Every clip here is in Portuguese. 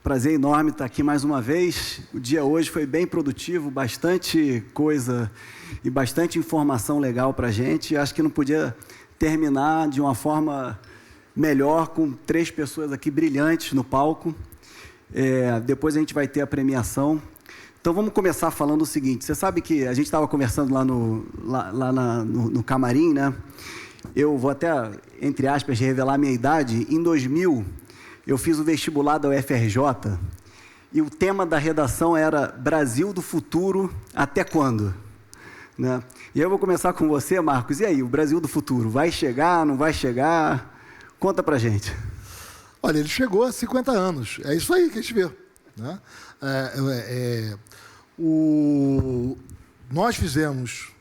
Prazer enorme estar aqui mais uma vez. O dia hoje foi bem produtivo, bastante coisa e bastante informação legal para a gente. Acho que não podia terminar de uma forma melhor com 3 pessoas aqui brilhantes no palco. Depois a gente vai ter a premiação. Então vamos começar falando o seguinte. Você sabe que a gente estava conversando lá no camarim, né? Eu vou até, entre aspas, revelar a minha idade. Em 2000... eu fiz o vestibular da UFRJ e o tema da redação era Brasil do futuro até quando? Né? E aí eu vou começar com você, Marcos. E aí, o Brasil do futuro, vai chegar, não vai chegar? Conta pra gente. Olha, ele chegou há 50 anos. É isso aí que a gente vê. Né? Nós fizemos,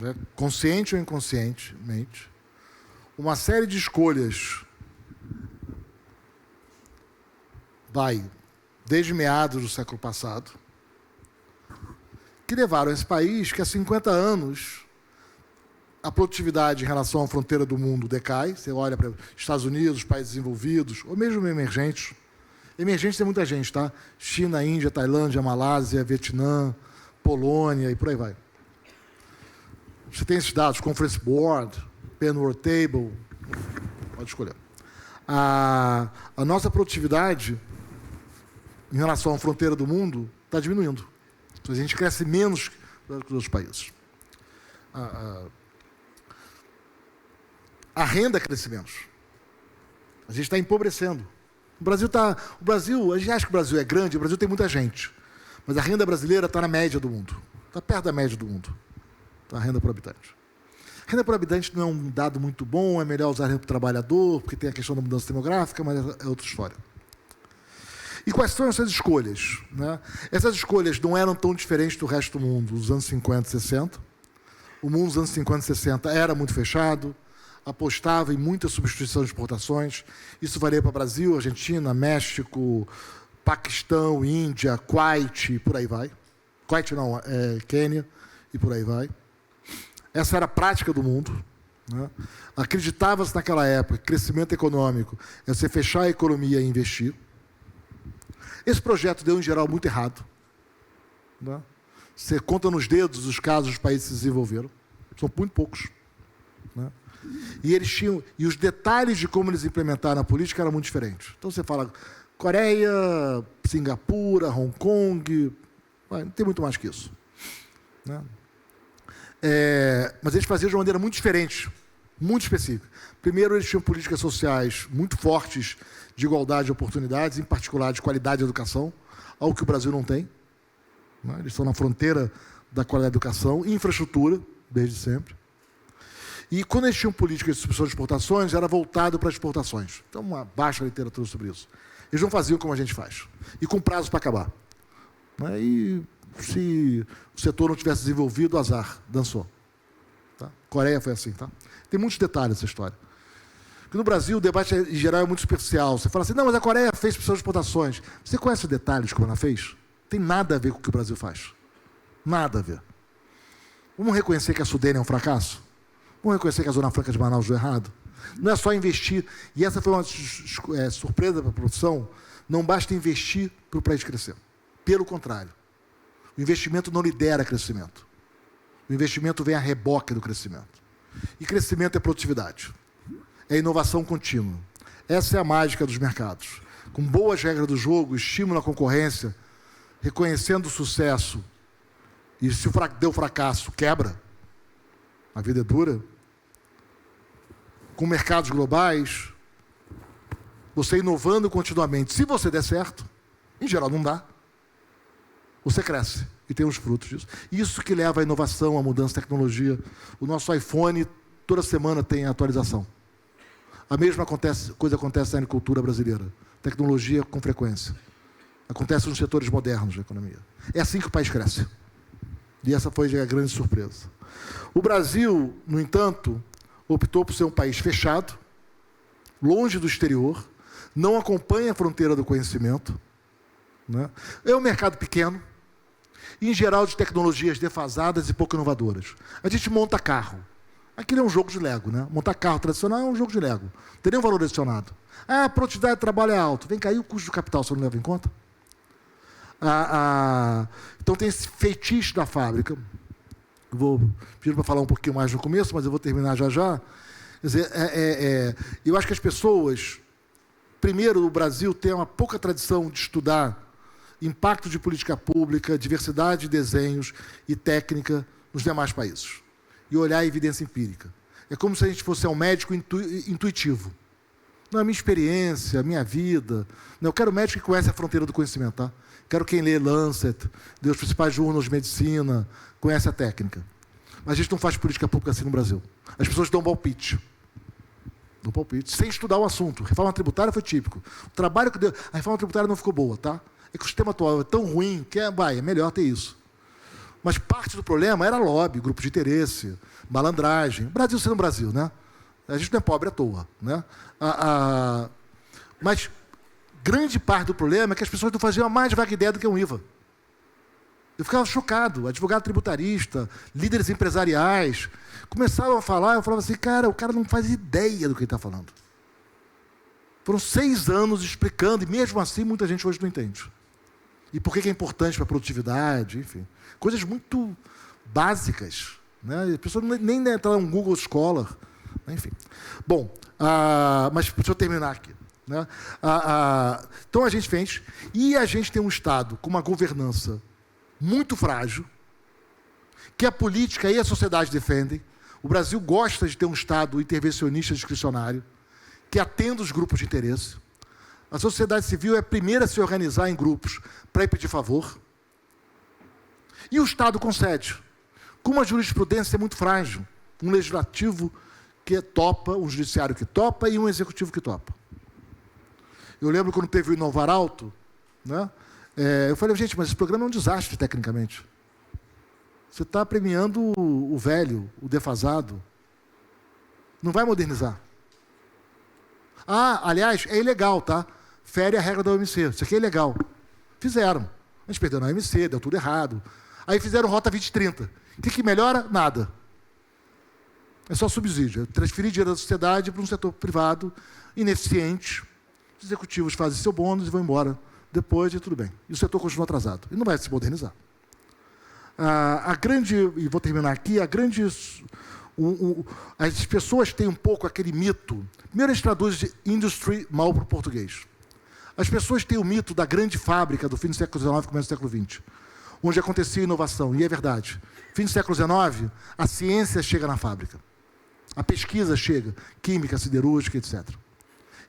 né, consciente ou inconscientemente, uma série de escolhas desde meados do século passado, que levaram esse país que há 50 anos a produtividade em relação à fronteira do mundo decai. Você olha para os Estados Unidos, países desenvolvidos, ou mesmo emergentes. Emergentes tem muita gente, tá? China, Índia, Tailândia, Malásia, Vietnã, Polônia e por aí vai. Você tem esses dados, Conference Board, Penworth Table, pode escolher. A nossa produtividade em relação à fronteira do mundo está diminuindo. Então, a gente cresce menos que os outros países. A renda cresce menos. A gente está empobrecendo. O Brasil, a gente acha que o Brasil é grande, o Brasil tem muita gente. Mas a renda brasileira está na média do mundo. Está perto da média do mundo. A renda por habitante. Renda por habitante não é um dado muito bom, é melhor usar renda por trabalhador, porque tem a questão da mudança demográfica, mas é outra história. E quais são essas escolhas? Né? Essas escolhas não eram tão diferentes do resto do mundo, dos anos 50 e 60. O mundo dos anos 50 e 60 era muito fechado, apostava em muita substituição de exportações. Isso valia para Brasil, Argentina, México, Paquistão, Índia, Kuwait, e por aí vai. Kuwait não, Quênia, e por aí vai. Essa era a prática do mundo. Né? Acreditava-se naquela época que crescimento econômico é você fechar a economia e investir. Esse projeto deu, em geral, muito errado. Né? Você conta nos dedos os casos dos países que se desenvolveram. São muito poucos. Né? E os detalhes de como eles implementaram a política eram muito diferentes. Então, você fala Coreia, Singapura, Hong Kong, não tem muito mais que isso. Né? Mas eles faziam de uma maneira muito diferente, muito específica. Primeiro, eles tinham políticas sociais muito fortes de igualdade de oportunidades, em particular de qualidade de educação, algo que o Brasil não tem. Né? Eles estão na fronteira da qualidade de educação, infraestrutura, desde sempre. E quando eles tinham políticas de substituição de exportações, era voltado para as exportações. Então, uma baixa literatura sobre isso. Eles não faziam como a gente faz. E com prazo para acabar. Né? E se o setor não tivesse desenvolvido, azar, dançou. Tá? Coreia foi assim. Tá? Tem muitos detalhes nessa história. Porque no Brasil, o debate, em geral, é muito superficial. Você fala assim, não, mas a Coreia fez substituição de exportações. Você conhece os detalhes como ela fez? Tem nada a ver com o que o Brasil faz. Nada a ver. Vamos reconhecer que a Sudene é um fracasso? Vamos reconhecer que a Zona Franca de Manaus deu errado? Não é só investir. E essa foi uma surpresa para a produção. Não basta investir para o país crescer. Pelo contrário. O investimento não lidera crescimento. O investimento vem a reboque do crescimento. E crescimento é produtividade. É inovação contínua. Essa é a mágica dos mercados. Com boas regras do jogo, estímulo à concorrência, reconhecendo o sucesso, e se deu fracasso, quebra. A vida é dura. Com mercados globais, você inovando continuamente. Se você der certo, em geral não dá, você cresce e tem os frutos disso. Isso que leva à inovação, à mudança de tecnologia. O nosso iPhone, toda semana tem atualização. A mesma coisa acontece na agricultura brasileira. Tecnologia com frequência. Acontece nos setores modernos da economia. É assim que o país cresce. E essa foi a grande surpresa. O Brasil, no entanto, optou por ser um país fechado, longe do exterior, não acompanha a fronteira do conhecimento. Né? É um mercado pequeno, em geral de tecnologias defasadas e pouco inovadoras. A gente monta carro. Aquilo é um jogo de Lego, né? Montar carro tradicional é um jogo de Lego. Não tem nenhum valor adicionado. A produtividade de trabalho é alto. Vem cair o custo do capital, você não leva em conta? Então tem esse feitiço da fábrica. Vou pedir para falar um pouquinho mais no começo, mas eu vou terminar já já. Quer dizer, eu acho que as pessoas... Primeiro, o Brasil tem uma pouca tradição de estudar impacto de política pública, diversidade de desenhos e técnica nos demais países. E olhar a evidência empírica. É como se a gente fosse um médico intuitivo. Não é a minha experiência, a minha vida. Não, eu quero médico que conhece a fronteira do conhecimento, tá? Quero quem lê Lancet, lê os principais jornais de medicina, conhece a técnica. Mas a gente não faz política pública assim no Brasil. As pessoas dão palpite. Dão palpite, sem estudar o assunto. Reforma tributária foi típico. O trabalho que deu... A reforma tributária não ficou boa, tá? É que o sistema atual é tão ruim que é melhor ter isso. Mas parte do problema era lobby, grupo de interesse, malandragem. Brasil sendo Brasil, né? A gente não é pobre à toa, né? Mas grande parte do problema é que as pessoas não faziam a mais vaga ideia do que um IVA. Eu ficava chocado. Advogado tributarista, líderes empresariais, começavam a falar, eu falava assim, cara, o cara não faz ideia do que ele está falando. Foram 6 anos explicando, e mesmo assim muita gente hoje não entende. E por que é importante para a produtividade, enfim. Coisas muito básicas, né? As pessoas nem entraram no Google Scholar, enfim. Bom, mas deixa eu terminar aqui. Né? Então a gente fez, e a gente tem um Estado com uma governança muito frágil, que a política e a sociedade defendem. O Brasil gosta de ter um Estado intervencionista discricionário, que atenda os grupos de interesse. A sociedade civil é a primeira a se organizar em grupos para ir pedir favor. E o Estado concede, com uma jurisprudência muito frágil, um legislativo que topa, um judiciário que topa e um executivo que topa. Eu lembro quando teve o Inovar Alto, né? Eu falei, gente, mas esse programa é um desastre tecnicamente. Você está premiando o velho, o defasado. Não vai modernizar. Aliás, é ilegal, tá? Fere a regra da OMC. Isso aqui é ilegal. Fizeram. A gente perdeu na OMC, deu tudo errado. Aí fizeram Rota 2030. O que melhora? Nada. É só subsídio. Transferir dinheiro da sociedade para um setor privado, ineficiente. Os executivos fazem seu bônus e vão embora. Depois, e tudo bem. E o setor continua atrasado. E não vai se modernizar. E vou terminar aqui, as pessoas têm um pouco aquele mito. Primeiro, a gente traduz de industry mal para o português. As pessoas têm o mito da grande fábrica do fim do século XIX e começo do século XX, onde acontecia inovação. E é verdade. Fim do século XIX, a ciência chega na fábrica. A pesquisa chega, química, siderúrgica, etc.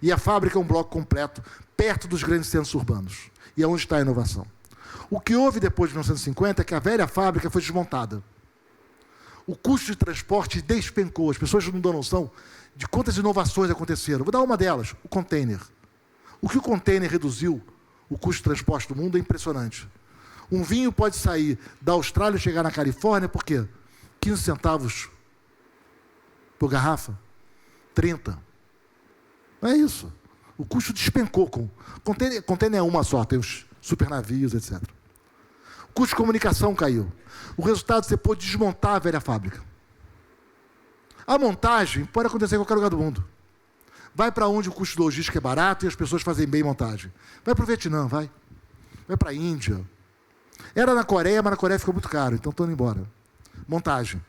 E a fábrica é um bloco completo, perto dos grandes centros urbanos. E é onde está a inovação. O que houve depois de 1950 é que a velha fábrica foi desmontada. O custo de transporte despencou. As pessoas não dão noção de quantas inovações aconteceram. Vou dar uma delas, o container. O que o container reduziu, o custo de transporte do mundo, é impressionante. Um vinho pode sair da Austrália e chegar na Califórnia, por quê? 15 centavos por garrafa? 30. Não é isso. O custo despencou. Container é uma só, tem os supernavios, etc. O custo de comunicação caiu. O resultado, você pôde desmontar a velha fábrica. A montagem pode acontecer em qualquer lugar do mundo. Vai para onde o custo de logística é barato e as pessoas fazem bem montagem. Vai para o Vietnã, vai. Vai para a Índia. Era na Coreia, mas na Coreia ficou muito caro, então estou indo embora. Montagem.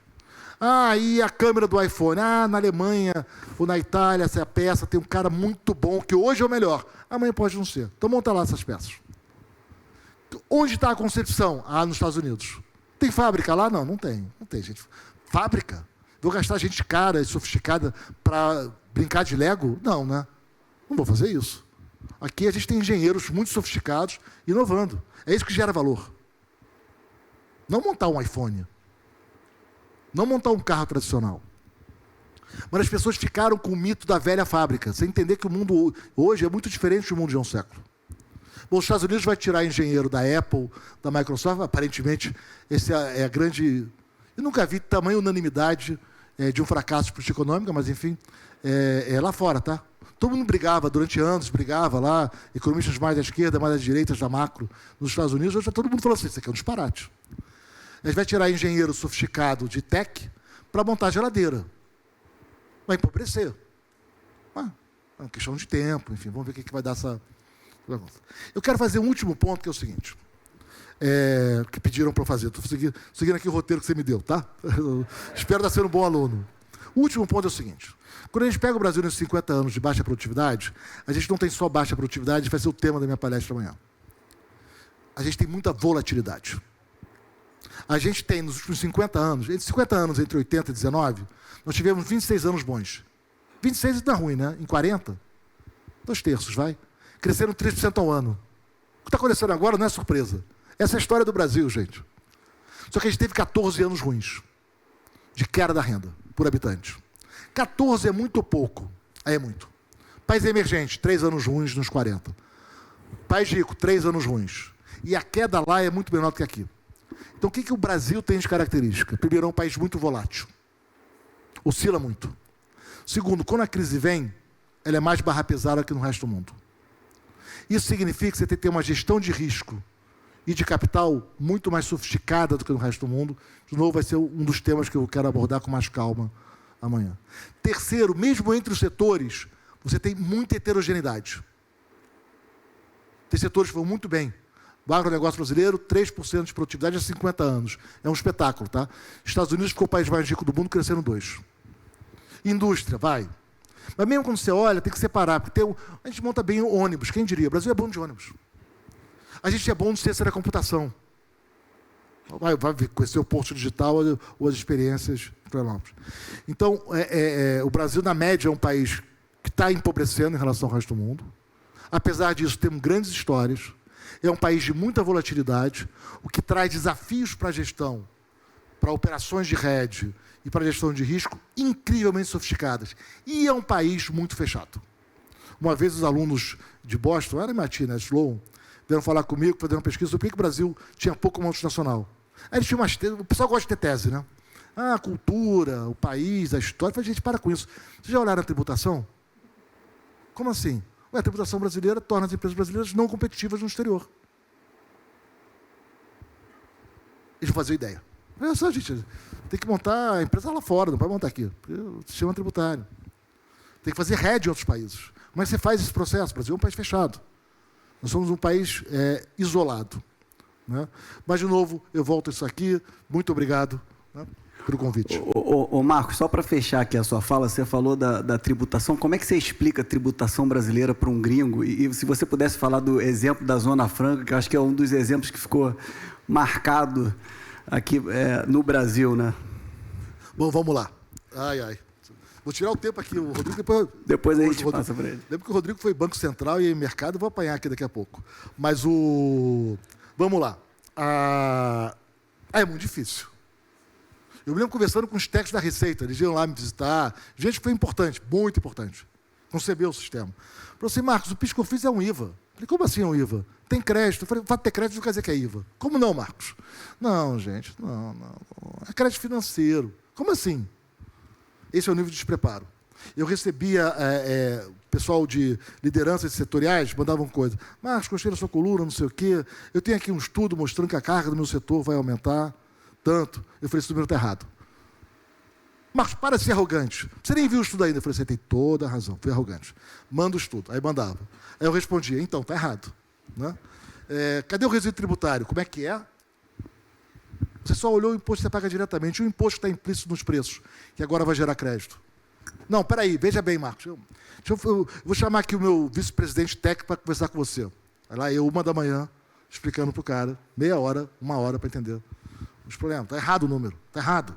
E a câmera do iPhone? Na Alemanha ou na Itália, essa peça tem um cara muito bom, que hoje é o melhor. Amanhã pode não ser. Então monta lá essas peças. Onde está a concepção? Nos Estados Unidos. Tem fábrica lá? Não tem. Não tem, gente. Fábrica? Vou gastar gente cara e sofisticada para brincar de Lego? Não, né? Não vou fazer isso. Aqui a gente tem engenheiros muito sofisticados inovando. É isso que gera valor. Não montar um iPhone. Não montar um carro tradicional. Mas as pessoas ficaram com o mito da velha fábrica, sem entender que o mundo hoje é muito diferente do mundo de um século. Bom, os Estados Unidos vai tirar engenheiro da Apple, da Microsoft, aparentemente, esse é a grande... Eu nunca vi tamanha unanimidade de um fracasso política econômica, mas, enfim, lá fora, tá? Todo mundo brigava, durante anos, brigava lá, economistas mais da esquerda, mais da direita, da macro, nos Estados Unidos, hoje todo mundo falou assim, isso aqui é um disparate. A gente vai tirar engenheiro sofisticado de tech para montar geladeira. vai empobrecer. É uma questão de tempo, enfim, vamos ver o que vai dar essa... Eu quero fazer um último ponto, que é o seguinte, que pediram para eu fazer. Estou seguindo aqui o roteiro que você me deu, tá? Espero estar sendo um bom aluno. O último ponto é o seguinte, quando a gente pega o Brasil nesses 50 anos de baixa produtividade, a gente não tem só baixa produtividade, vai ser o tema da minha palestra amanhã. A gente tem muita volatilidade. A gente tem, nos últimos 50 anos, entre 80 e 19, nós tivemos 26 anos bons. 26 não é ruim, né? Em 40, 2/3, vai. Cresceram 3% ao ano. O que está acontecendo agora não é surpresa. Essa é a história do Brasil, gente. Só que a gente teve 14 anos ruins de queda da renda por habitante. 14 é muito pouco. Aí é muito. País emergente, 3 anos ruins nos 40. País rico, 3 anos ruins. E a queda lá é muito menor do que aqui. Então, o que o Brasil tem de característica? Primeiro, é um país muito volátil. Oscila muito. Segundo, quando a crise vem, ela é mais barra pesada que no resto do mundo. Isso significa que você tem que ter uma gestão de risco e de capital muito mais sofisticada do que no resto do mundo. De novo, vai ser um dos temas que eu quero abordar com mais calma amanhã. Terceiro, mesmo entre os setores, você tem muita heterogeneidade. Tem setores que vão muito bem. O agronegócio brasileiro, 3% de produtividade há 50 anos. É um espetáculo, tá? Estados Unidos ficou o país mais rico do mundo, crescendo 2%. Indústria, vai. Mas mesmo quando você olha, tem que separar, porque a gente monta bem o ônibus, quem diria? O Brasil é bom de ônibus. A gente é bom de ciência da computação. Vai conhecer o Porto Digital ou as experiências. Então, o Brasil, na média, é um país que está empobrecendo em relação ao resto do mundo. Apesar disso, temos grandes histórias. É um país de muita volatilidade, o que traz desafios para a gestão, para operações de hedge e para a gestão de risco incrivelmente sofisticadas. E é um país muito fechado. Uma vez os alunos de Boston, era MIT, né, Sloan, vieram falar comigo, fazer uma pesquisa sobre por que o Brasil tinha pouco multinacional. Aí eles tinham o pessoal gosta de ter tese, né? A cultura, o país, a história. Eu falei, gente, para com isso. Vocês já olharam a tributação? Como assim? A tributação brasileira torna as empresas brasileiras não competitivas no exterior. Eles vão fazer ideia. Olha só, gente, tem que montar a empresa lá fora, não pode montar aqui. O sistema tributário. Tem que fazer hedge em outros países. Como é que você faz esse processo? O Brasil é um país fechado. Nós somos um país isolado. Né? Mas, de novo, eu volto a isso aqui. Muito obrigado, né, pelo convite. Ô Marcos, só para fechar aqui a sua fala, você falou da tributação. Como é que você explica a tributação brasileira para um gringo? E se você pudesse falar do exemplo da Zona Franca, que eu acho que é um dos exemplos que ficou marcado aqui no Brasil, né? Bom, vamos lá. Ai. Vou tirar o tempo aqui, o Rodrigo depois a gente passa para ele. Lembra que o Rodrigo foi Banco Central e mercado, eu vou apanhar aqui daqui a pouco. Mas vamos lá. É muito difícil. Eu me lembro conversando com os técnicos da Receita, eles iam lá me visitar. Gente que foi importante, muito importante. Concebeu o sistema. Falou assim, Marcos, o PIS que eu fiz é um IVA. Falei, como assim é um IVA? Tem crédito. Eu falei, o fato de ter crédito não quer dizer que é IVA. Como não, Marcos? Não, gente, não. É crédito financeiro. Como assim? Esse é o nível de despreparo. Eu recebia pessoal de lideranças setoriais, mandavam coisas. Marcos, gostei da sua coluna, não sei o quê. Eu tenho aqui um estudo mostrando que a carga do meu setor vai aumentar tanto. Eu falei, esse número está errado. Marcos, para de ser arrogante. Você nem viu o estudo ainda. Eu falei, você tem toda a razão, fui arrogante. Manda o estudo. Aí mandava. Aí eu respondia, então, está errado. Né? Cadê o resíduo tributário? Como é que é? Você só olhou o imposto que você paga diretamente, e o imposto que está implícito nos preços, que agora vai gerar crédito. Não, peraí, veja bem, Marcos. Eu vou chamar aqui o meu vice-presidente técnico para conversar com você. Vai lá, 1h, explicando para o cara, meia hora, 1 hora para entender os problemas. Está errado o número, está errado.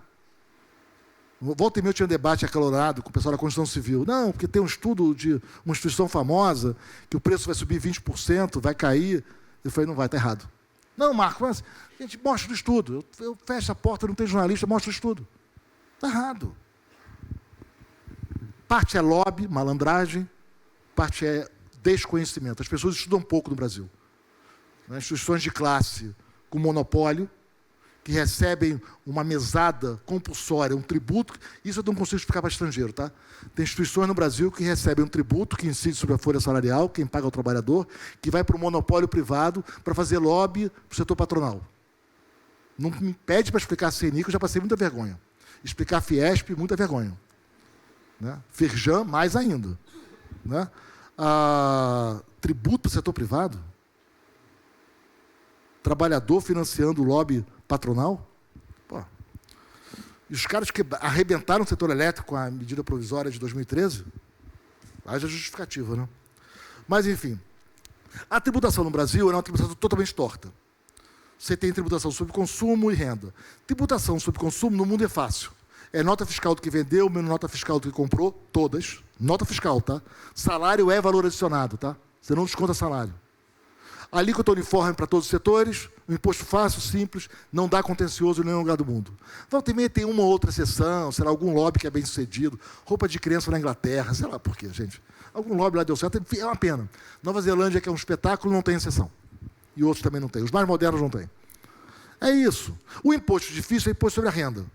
Volta e meia eu tinha um debate acalorado com o pessoal da Constituição Civil. Não, porque tem um estudo de uma instituição famosa, que o preço vai subir 20%, vai cair. Eu falei, não vai, está errado. Não, Marcos, mas, gente, mostra o estudo. Eu fecho a porta, não tem jornalista, mostra o estudo. Está errado. Parte é lobby, malandragem, parte é desconhecimento. As pessoas estudam pouco no Brasil. Instituições de classe com monopólio, que recebem uma mesada compulsória, um tributo, isso eu não consigo explicar para estrangeiro, tá? Tem instituições no Brasil que recebem um tributo que incide sobre a folha salarial, quem paga é o trabalhador, que vai para o monopólio privado para fazer lobby para o setor patronal. Não me pede para explicar a CNI, que eu já passei muita vergonha. Explicar a Fiesp, muita vergonha. né? Firjan, mais ainda. Né? Tributo para o setor privado? Trabalhador financiando o lobby patronal? Pô. E os caras que arrebentaram o setor elétrico com a medida provisória de 2013? Haja justificativa, né? Mas, enfim, a tributação no Brasil é uma tributação totalmente torta. Você tem tributação sobre consumo e renda. Tributação sobre consumo no mundo é fácil. É nota fiscal do que vendeu, menos nota fiscal do que comprou, todas. Nota fiscal, tá? Salário é valor adicionado, tá? Você não desconta salário. Alíquota uniforme para todos os setores, um imposto fácil, simples, não dá contencioso em nenhum lugar do mundo. Volta e meia tem uma ou outra exceção, será algum lobby que é bem sucedido, roupa de criança na Inglaterra, sei lá por quê, gente. Algum lobby lá deu certo, é uma pena. Nova Zelândia, que é um espetáculo, não tem exceção. E outros também não têm. Os mais modernos não têm. É isso. O imposto difícil é o imposto sobre a renda.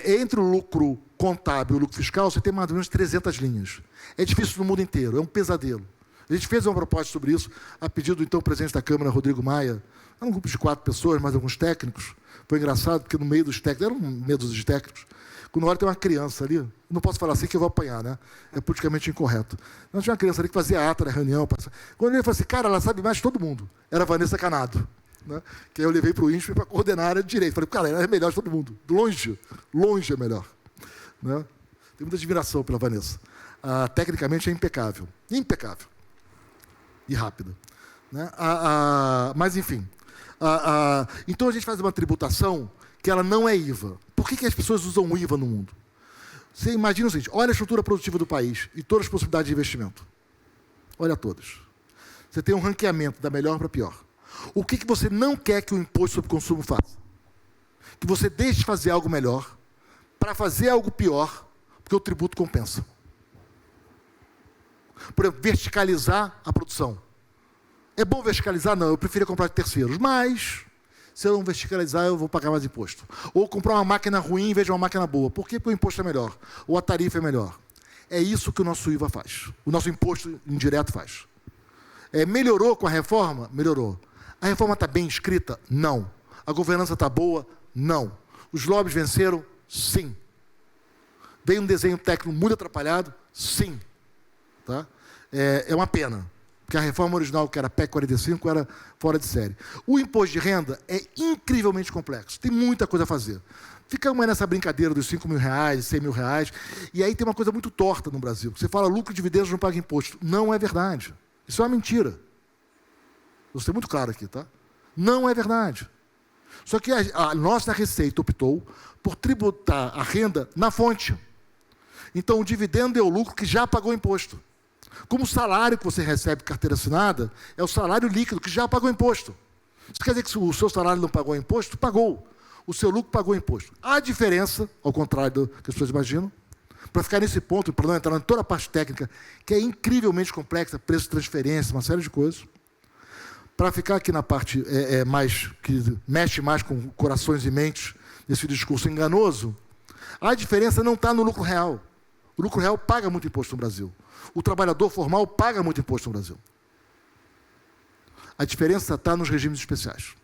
Entre o lucro contábil e o lucro fiscal, você tem mais ou menos 300 linhas. É difícil no mundo inteiro, é um pesadelo. A gente fez uma proposta sobre isso, a pedido do então presidente da Câmara, Rodrigo Maia. Era um grupo de 4 pessoas, mais alguns técnicos. Foi engraçado, porque no meio dos técnicos, eram medo dos técnicos, quando na hora tem uma criança ali, não posso falar assim que eu vou apanhar, né? É politicamente incorreto. Não tinha uma criança ali que fazia ata na reunião. Quando ele falou assim, cara, ela sabe mais de todo mundo. Era a Vanessa Canado. Né? Que aí eu levei para o INSPE para coordenar a área de direito. Falei, cara, ela é melhor de todo mundo. Longe é melhor. Né? Tenho muita admiração pela Vanessa. Tecnicamente é impecável. Impecável. E rápida. Né? Mas, enfim. Então, a gente faz uma tributação que ela não é IVA. Por que as pessoas usam o IVA no mundo? Você imagina o seguinte, olha a estrutura produtiva do país e todas as possibilidades de investimento. Olha todas. Você tem um ranqueamento da melhor para a pior. O que você não quer que o imposto sobre consumo faça? Que você deixe de fazer algo melhor para fazer algo pior, porque o tributo compensa. Por exemplo, verticalizar a produção. É bom verticalizar? Não, eu preferia comprar de terceiros, mas se eu não verticalizar, eu vou pagar mais imposto. Ou comprar uma máquina ruim em vez de uma máquina boa. Por quê? Porque o imposto é melhor, ou a tarifa é melhor. É isso que o nosso IVA faz, o nosso imposto indireto faz. Melhorou com a reforma? Melhorou. A reforma está bem escrita? Não. A governança está boa? Não. Os lobbies venceram? Sim. Veio um desenho técnico muito atrapalhado? Sim. Tá? É uma pena, porque a reforma original, que era PEC 45, era fora de série. O imposto de renda é incrivelmente complexo, tem muita coisa a fazer. Ficamos nessa brincadeira dos R$5.000, R$100.000, e aí tem uma coisa muito torta no Brasil. Você fala lucro e dividendos não paga imposto. Não é verdade. Isso é uma mentira. Vou ser muito claro aqui, tá? Não é verdade. Só que a nossa Receita optou por tributar a renda na fonte. Então, o dividendo é o lucro que já pagou imposto. Como o salário que você recebe carteira assinada é o salário líquido que já pagou imposto. Isso quer dizer que se o seu salário não pagou imposto, pagou. O seu lucro pagou imposto. A diferença, ao contrário do que as pessoas imaginam, para ficar nesse ponto, para não entrar em toda a parte técnica, que é incrivelmente complexa, preço de transferência, uma série de coisas, para ficar aqui na parte mais que mexe mais com corações e mentes, nesse discurso enganoso, a diferença não está no lucro real. O lucro real paga muito imposto no Brasil. O trabalhador formal paga muito imposto no Brasil. A diferença está nos regimes especiais.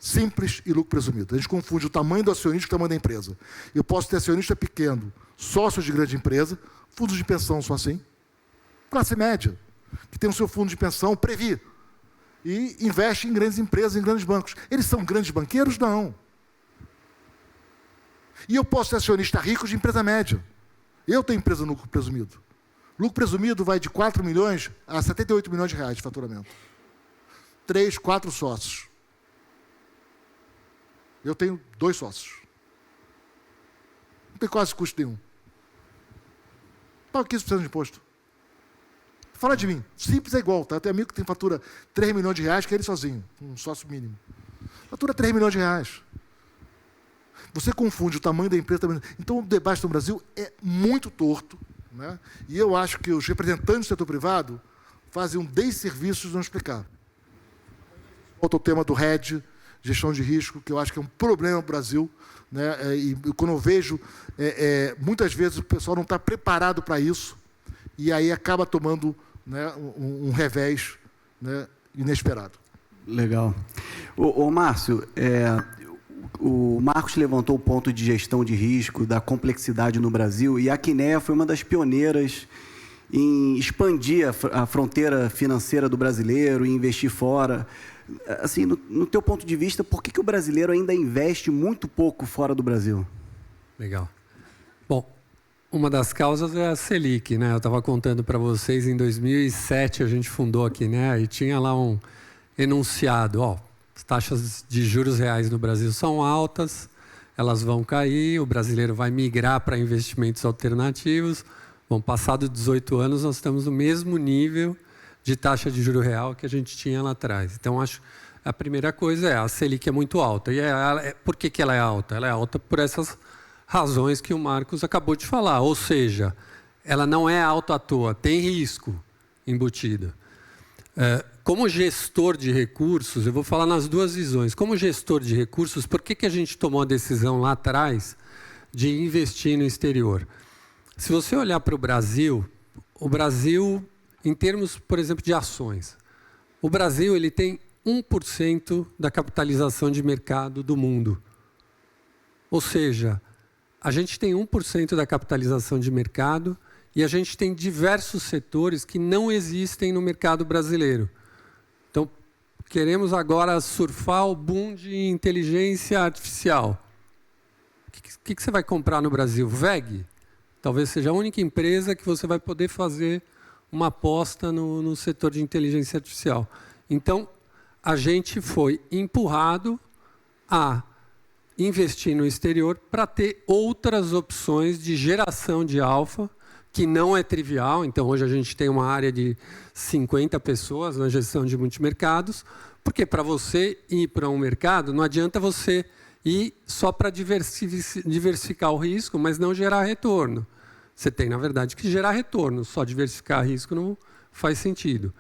Simples e lucro presumido. A gente confunde o tamanho do acionista com o tamanho da empresa. Eu posso ter acionista pequeno, sócios de grande empresa, fundos de pensão são assim, classe média, que tem o seu fundo de pensão, Previ, e investe em grandes empresas, em grandes bancos. Eles são grandes banqueiros? Não. E eu posso ser acionista rico de empresa média. Eu tenho empresa no lucro presumido. Lucro presumido vai de 4 milhões a 78 milhões de reais de faturamento. 3, 4 sócios. Eu tenho 2 sócios. Não tem quase custo nenhum. Pago 15% de imposto. Fala de mim. Simples é igual, tá? Eu tenho amigo que tem fatura 3 milhões de reais, que é ele sozinho, um sócio mínimo. Fatura 3 milhões de reais. Você confunde o tamanho da empresa também. Então, o debate no Brasil é muito torto, né? E eu acho que os representantes do setor privado fazem um desserviço de não explicar. Volta ao tema do RED, gestão de risco, que eu acho que é um problema no Brasil, né? E quando eu vejo, muitas vezes o pessoal não está preparado para isso, e aí acaba tomando, né, um revés, né, inesperado. Legal. Ô Márcio, o o Marcos levantou o ponto de gestão de risco, da complexidade no Brasil, e a Kinea foi uma das pioneiras em expandir a fronteira financeira do brasileiro, em investir fora. Assim, no teu ponto de vista, por que o brasileiro ainda investe muito pouco fora do Brasil? Legal. Bom, uma das causas é a Selic, né? Eu estava contando para vocês, em 2007 a gente fundou a Kinea e tinha lá um enunciado, as taxas de juros reais no Brasil são altas, elas vão cair, o brasileiro vai migrar para investimentos alternativos. Bom, passado 18 anos, nós estamos no mesmo nível de taxa de juro real que a gente tinha lá atrás. Então, acho que a primeira coisa é a Selic é muito alta. E por que ela é alta? Ela é alta por essas razões que o Marcos acabou de falar. Ou seja, ela não é alta à toa, tem risco embutido. Como gestor de recursos, eu vou falar nas duas visões. Como gestor de recursos, por que a gente tomou a decisão lá atrás de investir no exterior? Se você olhar para o Brasil, em termos, por exemplo, de ações, o Brasil ele tem 1% da capitalização de mercado do mundo. Ou seja, a gente tem 1% da capitalização de mercado e a gente tem diversos setores que não existem no mercado brasileiro. Então, queremos agora surfar o boom de inteligência artificial. O que você vai comprar no Brasil? VEG? Talvez seja a única empresa que você vai poder fazer uma aposta no setor de inteligência artificial. Então, a gente foi empurrado a investir no exterior para ter outras opções de geração de alfa, que não é trivial. Então, hoje a gente tem uma área de 50 pessoas na gestão de multimercados, porque para você ir para um mercado, não adianta você ir só para diversificar o risco, mas não gerar retorno. Você tem, na verdade, que gerar retorno. Só diversificar risco não faz sentido.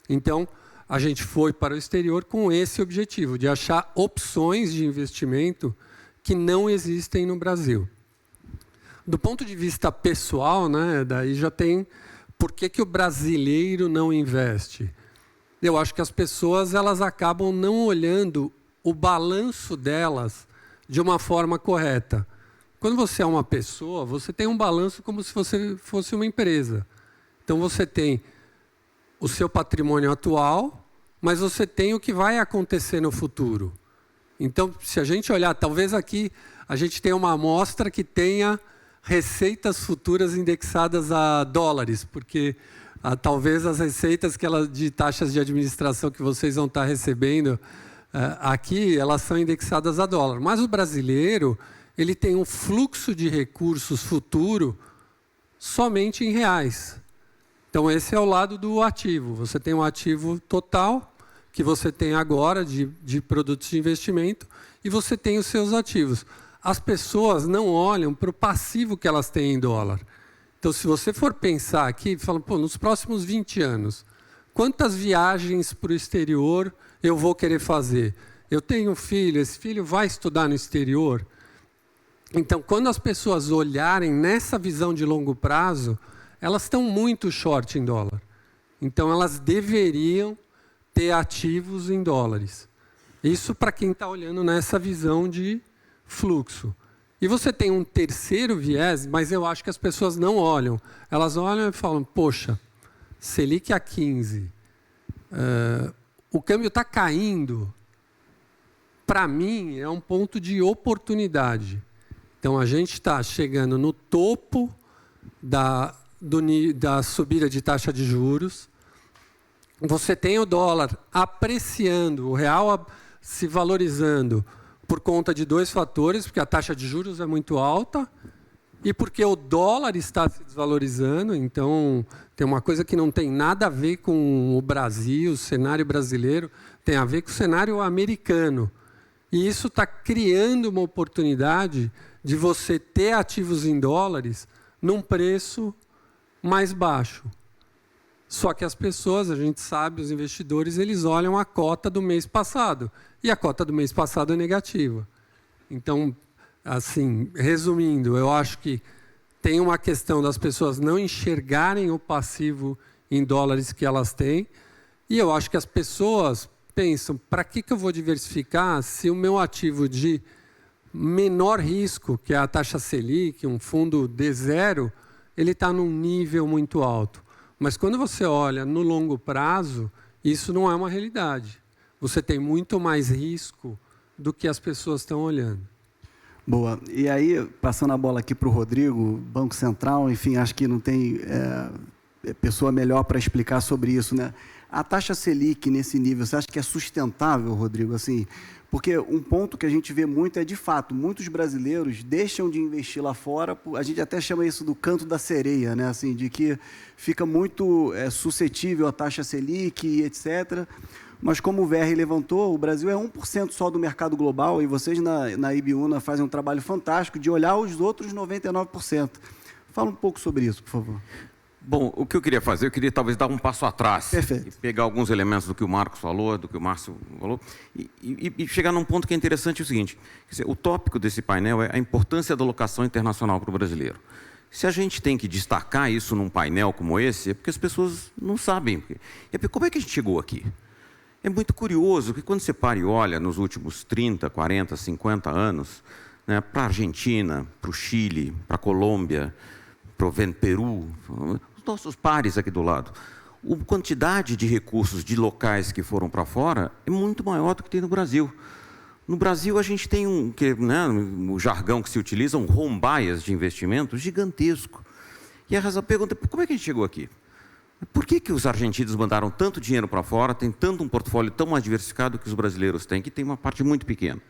Então, a gente foi para o exterior com esse objetivo, de achar opções de investimento que não existem no Brasil. Do ponto de vista pessoal, né, daí já tem por que o brasileiro não investe. Eu acho que as pessoas elas acabam não olhando o balanço delas de uma forma correta. Quando você é uma pessoa, você tem um balanço como se você fosse uma empresa. Então, você tem o seu patrimônio atual, mas você tem o que vai acontecer no futuro. Então, se a gente olhar, talvez aqui a gente tenha uma amostra que tenha receitas futuras indexadas a dólares, porque talvez as receitas de taxas de administração que vocês vão estar recebendo aqui, elas são indexadas a dólar. Mas o brasileiro, ele tem um fluxo de recursos futuro somente em reais. Então, esse é o lado do ativo. Você tem um ativo total, que você tem agora de produtos de investimento, e você tem os seus ativos. As pessoas não olham para o passivo que elas têm em dólar. Então, se você for pensar aqui, fala, nos próximos 20 anos, quantas viagens para o exterior eu vou querer fazer? Eu tenho um filho, esse filho vai estudar no exterior. Então, quando as pessoas olharem nessa visão de longo prazo, elas estão muito short em dólar. Então, elas deveriam ter ativos em dólares. Isso para quem está olhando nessa visão de fluxo. E você tem um terceiro viés, mas eu acho que as pessoas não olham. Elas olham e falam, poxa, Selic a 15, o câmbio está caindo. Para mim, é um ponto de oportunidade. Então, a gente está chegando no topo da subida de taxa de juros. Você tem o dólar apreciando, o real se valorizando por conta de dois fatores, porque a taxa de juros é muito alta e porque o dólar está se desvalorizando. Então, tem uma coisa que não tem nada a ver com o Brasil, o cenário brasileiro, tem a ver com o cenário americano. E isso está criando uma oportunidade de você ter ativos em dólares num preço mais baixo. Só que as pessoas, a gente sabe, os investidores, eles olham a cota do mês passado. E a cota do mês passado é negativa. Então, assim, resumindo, eu acho que tem uma questão das pessoas não enxergarem o passivo em dólares que elas têm. E eu acho que as pessoas pensam, para que eu vou diversificar se o meu ativo de menor risco, que é a taxa Selic, um fundo D0, ele está num nível muito alto. Mas quando você olha no longo prazo, isso não é uma realidade. Você tem muito mais risco do que as pessoas estão olhando. Boa. E aí, passando a bola aqui para o Rodrigo, Banco Central, enfim, acho que não tem pessoa melhor para explicar sobre isso, né? A taxa Selic nesse nível, você acha que é sustentável, Rodrigo? Assim, porque um ponto que a gente vê muito é, de fato, muitos brasileiros deixam de investir lá fora, a gente até chama isso do canto da sereia, né? Assim, de que fica muito suscetível à taxa Selic, etc. Mas como o VR levantou, o Brasil é 1% só do mercado global e vocês na Ibiúna fazem um trabalho fantástico de olhar os outros 99%. Fala um pouco sobre isso, por favor. Bom, o que eu queria fazer, eu queria talvez dar um passo atrás. Perfeito. E pegar alguns elementos do que o Marcos falou, do que o Márcio falou, e chegar num ponto que é interessante, é o seguinte, quer dizer, o tópico desse painel é a importância da alocação internacional para o brasileiro. Se a gente tem que destacar isso num painel como esse, é porque as pessoas não sabem. Como é que a gente chegou aqui? É muito curioso que quando você para e olha nos últimos 30, 40, 50 anos, né, para a Argentina, para o Chile, para a Colômbia, para o Peru, os nossos pares aqui do lado, a quantidade de recursos de locais que foram para fora é muito maior do que tem no Brasil. No Brasil, a gente tem o jargão que se utiliza, um home bias de investimento gigantesco. E a pergunta é, como é que a gente chegou aqui? Por que os argentinos mandaram tanto dinheiro para fora, tem tanto um portfólio tão mais diversificado que os brasileiros têm, que tem uma parte muito pequena?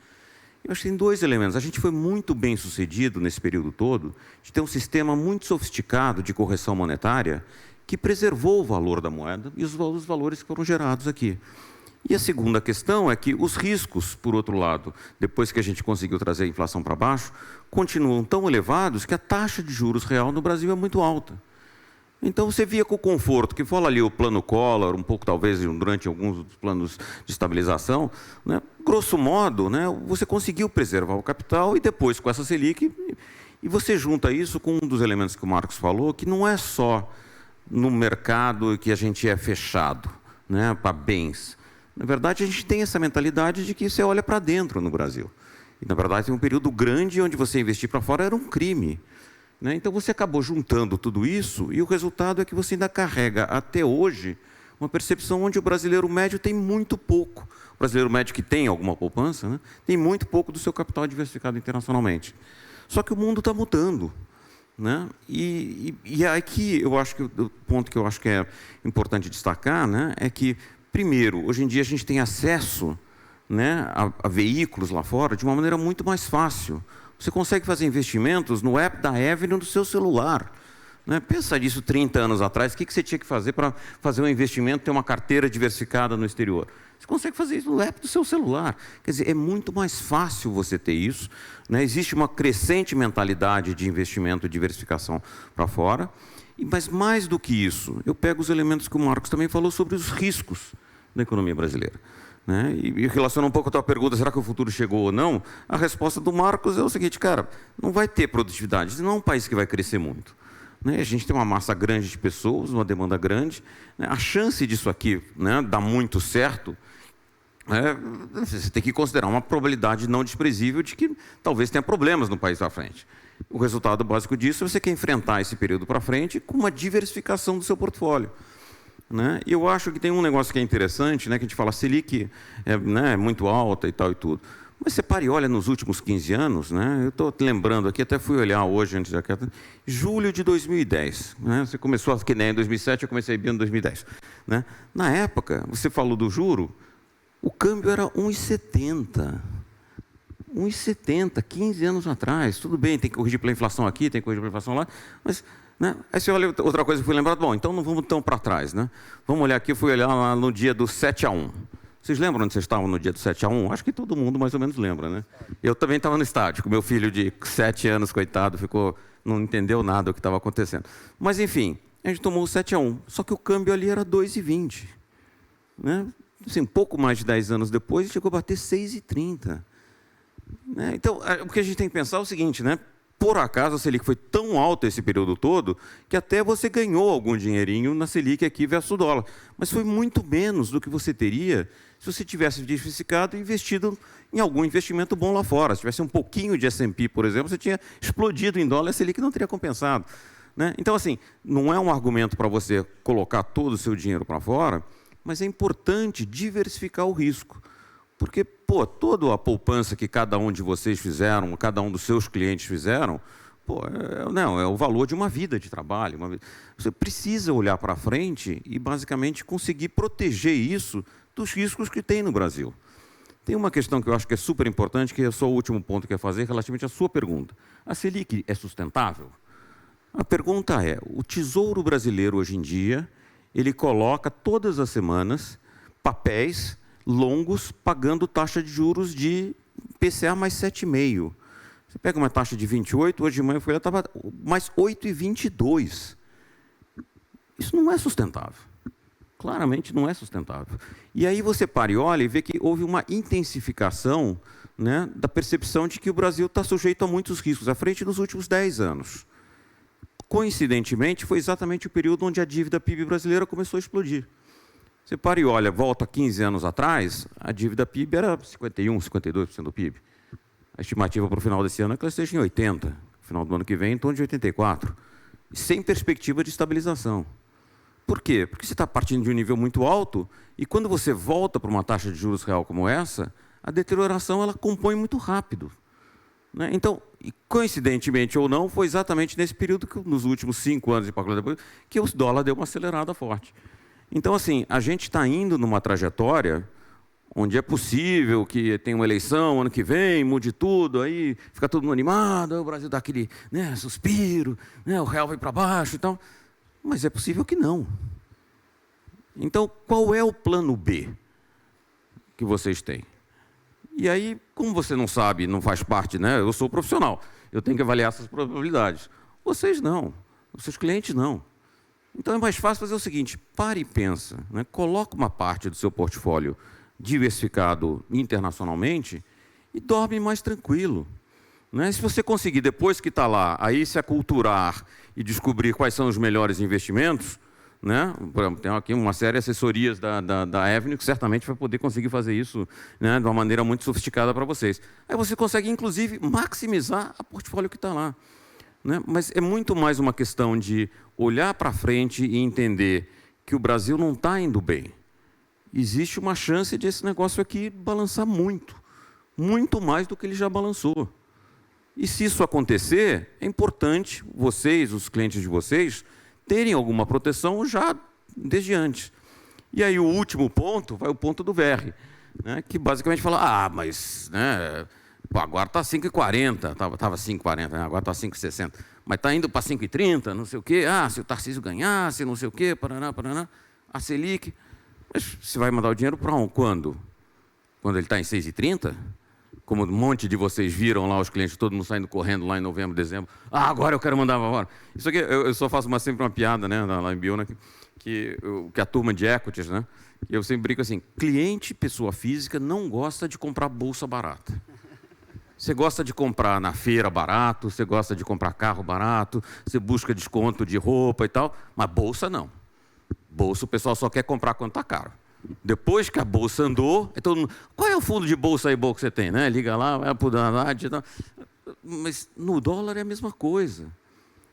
Eu acho que tem dois elementos. A gente foi muito bem sucedido nesse período todo de ter um sistema muito sofisticado de correção monetária que preservou o valor da moeda e os valores que foram gerados aqui. E a segunda questão é que os riscos, por outro lado, depois que a gente conseguiu trazer a inflação para baixo, continuam tão elevados que a taxa de juros real no Brasil é muito alta. Então, você via com o conforto, que fala ali o plano Collor, um pouco talvez durante alguns dos planos de estabilização, né? Grosso modo, né, você conseguiu preservar o capital e depois com essa Selic, e você junta isso com um dos elementos que o Marcos falou, que não é só no mercado que a gente é fechado, né, para bens. Na verdade, a gente tem essa mentalidade de que você olha para dentro no Brasil. E, na verdade, tem um período grande onde você investir para fora era um crime. Então, você acabou juntando tudo isso e o resultado é que você ainda carrega, até hoje, uma percepção onde o brasileiro médio tem muito pouco. O brasileiro médio que tem alguma poupança, né, tem muito pouco do seu capital diversificado internacionalmente. Só que o mundo está mudando. Né? E aqui, eu acho que o ponto que eu acho que é importante destacar, né, é que, primeiro, hoje em dia a gente tem acesso, né, a veículos lá fora de uma maneira muito mais fácil. Você consegue fazer investimentos no app da Avenue no seu celular. Né? Pensa nisso 30 anos atrás, o que você tinha que fazer para fazer um investimento, ter uma carteira diversificada no exterior? Você consegue fazer isso no app do seu celular. Quer dizer, é muito mais fácil você ter isso. Né? Existe uma crescente mentalidade de investimento e diversificação para fora. Mas mais do que isso, eu pego os elementos que o Marcos também falou sobre os riscos da economia brasileira. Né? E relaciona um pouco a tua pergunta, será que o futuro chegou ou não? A resposta do Marcos é o seguinte, cara, não vai ter produtividade, não é um país que vai crescer muito. Né? A gente tem uma massa grande de pessoas, uma demanda grande, né? A chance disso aqui, né, dar muito certo, você tem que considerar uma probabilidade não desprezível de que talvez tenha problemas no país à frente. O resultado básico disso é você quer enfrentar esse período para frente com uma diversificação do seu portfólio. Né? E eu acho que tem um negócio que é interessante, né, que a gente fala, Selic é muito alta e tal e tudo. Mas você para e olha nos últimos 15 anos, né, eu estou lembrando aqui, até fui olhar hoje, antes da queda, julho de 2010. Né, você começou que nem em 2007, eu comecei bem em 2010. Né? Na época, você falou do juro, o câmbio era 1,70. 1,70, 15 anos atrás. Tudo bem, tem que corrigir pela inflação aqui, tem que corrigir pela inflação lá, mas... Né? Aí você olha outra coisa que fui lembrado, bom, então não vamos tão para trás. Né? Vamos olhar aqui, eu fui olhar lá no dia do 7-1. Vocês lembram onde vocês estavam no dia do 7-1? Acho que todo mundo mais ou menos lembra. Né? Eu também estava no estádio, com meu filho de 7 anos, coitado, não entendeu nada do que estava acontecendo. Mas, enfim, a gente tomou o 7-1, só que o câmbio ali era 2,20. Né? Assim, um pouco mais de 10 anos depois, chegou a bater 6,30. Né? Então, o que a gente tem que pensar é o seguinte, né? por acaso, a Selic foi tão alta esse período todo que até você ganhou algum dinheirinho na Selic aqui versus o dólar. Mas foi muito menos do que você teria se você tivesse diversificado e investido em algum investimento bom lá fora. Se tivesse um pouquinho de S&P, por exemplo, você tinha explodido em dólar e a Selic não teria compensado. Né? Então, assim, não é um argumento para você colocar todo o seu dinheiro para fora, mas é importante diversificar o risco. Porque, pô, toda a poupança que cada um de vocês fizeram, cada um dos seus clientes fizeram, pô, é o valor de uma vida de trabalho. Você precisa olhar para frente e, basicamente, conseguir proteger isso dos riscos que tem no Brasil. Tem uma questão que eu acho que é super importante, que é só o último ponto que eu ia fazer, relativamente à sua pergunta. A Selic é sustentável? A pergunta é, o Tesouro Brasileiro, hoje em dia, ele coloca todas as semanas papéis longos pagando taxa de juros de IPCA mais 7,5%. Você pega uma taxa de 28, hoje de manhã eu estava mais 8,22%. Isso não é sustentável. Claramente não é sustentável. E aí você para e olha e vê que houve uma intensificação, né, da percepção de que o Brasil está sujeito a muitos riscos à frente nos últimos 10 anos. Coincidentemente, foi exatamente o período onde a dívida PIB brasileira começou a explodir. Você para e olha, volta 15 anos atrás, a dívida PIB era 51%, 52% do PIB. A estimativa para o final desse ano é que ela esteja em 80%, no final do ano que vem, em torno de 84%, sem perspectiva de estabilização. Por quê? Porque você está partindo de um nível muito alto e quando você volta para uma taxa de juros real como essa, a deterioração ela compõe muito rápido. Né? Então, coincidentemente ou não, foi exatamente nesse período, que, nos últimos 5 anos de pacote depois, que o dólar deu uma acelerada forte. Então, assim, a gente está indo numa trajetória onde é possível que tenha uma eleição ano que vem, mude tudo, aí fica todo mundo animado, o Brasil dá aquele, né, suspiro, né, o real vai para baixo e tal. Mas é possível que não. Então, qual é o plano B que vocês têm? E aí, como você não sabe, não faz parte, né? Eu sou profissional, eu tenho que avaliar essas probabilidades. Vocês não, os seus clientes não. Então é mais fácil fazer o seguinte, pare e pensa, né? Coloca uma parte do seu portfólio diversificado internacionalmente e dorme mais tranquilo. Né? Se você conseguir, depois que está lá, aí se aculturar e descobrir quais são os melhores investimentos, né? Por exemplo, tem aqui uma série de assessorias da Avenue que certamente vai poder conseguir fazer isso, né, de uma maneira muito sofisticada para vocês. Aí você consegue, inclusive, maximizar o portfólio que está lá. Né? Mas é muito mais uma questão de olhar para frente e entender que o Brasil não está indo bem. Existe uma chance de esse negócio aqui balançar muito, muito mais do que ele já balançou. E se isso acontecer, é importante vocês, os clientes de vocês, terem alguma proteção já desde antes. E aí o último ponto vai o ponto do VR, né, que basicamente fala, mas né, agora está 5,40, estava 5,40, né, agora está 5,60, mas está indo para 5,30, não sei o quê, se o Tarcísio ganhasse, não sei o quê, paraná, a Selic. Mas você vai mandar o dinheiro para quando? Quando ele está em 6,30? Como um monte de vocês viram lá, os clientes, todo mundo saindo correndo lá em novembro, dezembro. Agora eu quero mandar para fora. Isso aqui, eu só faço sempre uma piada, né, lá em Biona, que a turma de equities, né, eu sempre brinco assim, cliente, pessoa física, não gosta de comprar bolsa barata. Você gosta de comprar na feira barato, você gosta de comprar carro barato, você busca desconto de roupa e tal, mas bolsa não. Bolsa o pessoal só quer comprar quando está caro. Depois que a bolsa andou, todo mundo, qual é o fundo de bolsa aí bom que você tem? Né? Liga lá, vai para o Danade. Mas no dólar é a mesma coisa.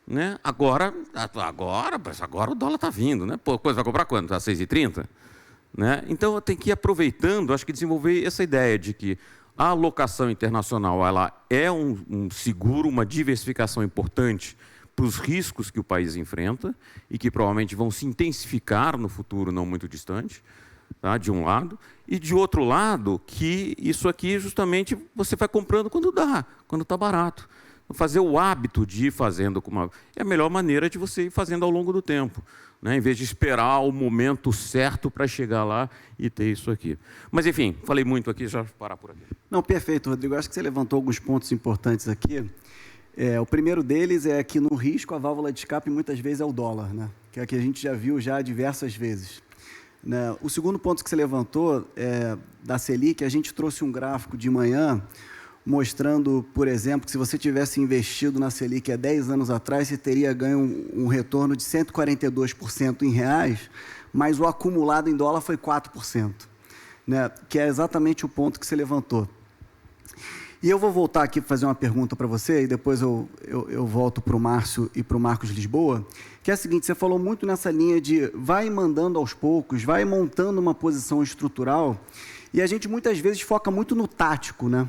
Né? Agora o dólar está vindo. Né? Pô, vai comprar quando? Está 6,30? Né? Então, eu tenho que ir aproveitando, acho que desenvolver essa ideia de que a alocação internacional ela é um seguro, uma diversificação importante para os riscos que o país enfrenta e que provavelmente vão se intensificar no futuro não muito distante. Tá, de um lado, e de outro lado, que isso aqui justamente você vai comprando quando dá, quando está barato. Fazer o hábito de ir fazendo é a melhor maneira de você ir fazendo ao longo do tempo, né? Em vez de esperar o momento certo para chegar lá e ter isso aqui. Mas, enfim, falei muito aqui, já vou parar por aqui. Não, perfeito, Rodrigo. Acho que você levantou alguns pontos importantes aqui. O primeiro deles é que no risco a válvula de escape muitas vezes é o dólar, né? Que é que a gente já viu já diversas vezes. Né? O segundo ponto que você levantou, da Selic, a gente trouxe um gráfico de manhã, mostrando, por exemplo, que se você tivesse investido na Selic há 10 anos atrás, você teria ganho um retorno de 142% em reais, mas o acumulado em dólar foi 4%, né? Que é exatamente o ponto que você levantou. E eu vou voltar aqui para fazer uma pergunta para você, e depois eu volto para o Márcio e para o Marcos Lisboa, que é a seguinte: você falou muito nessa linha de vai mandando aos poucos, vai montando uma posição estrutural, e a gente muitas vezes foca muito no tático, né?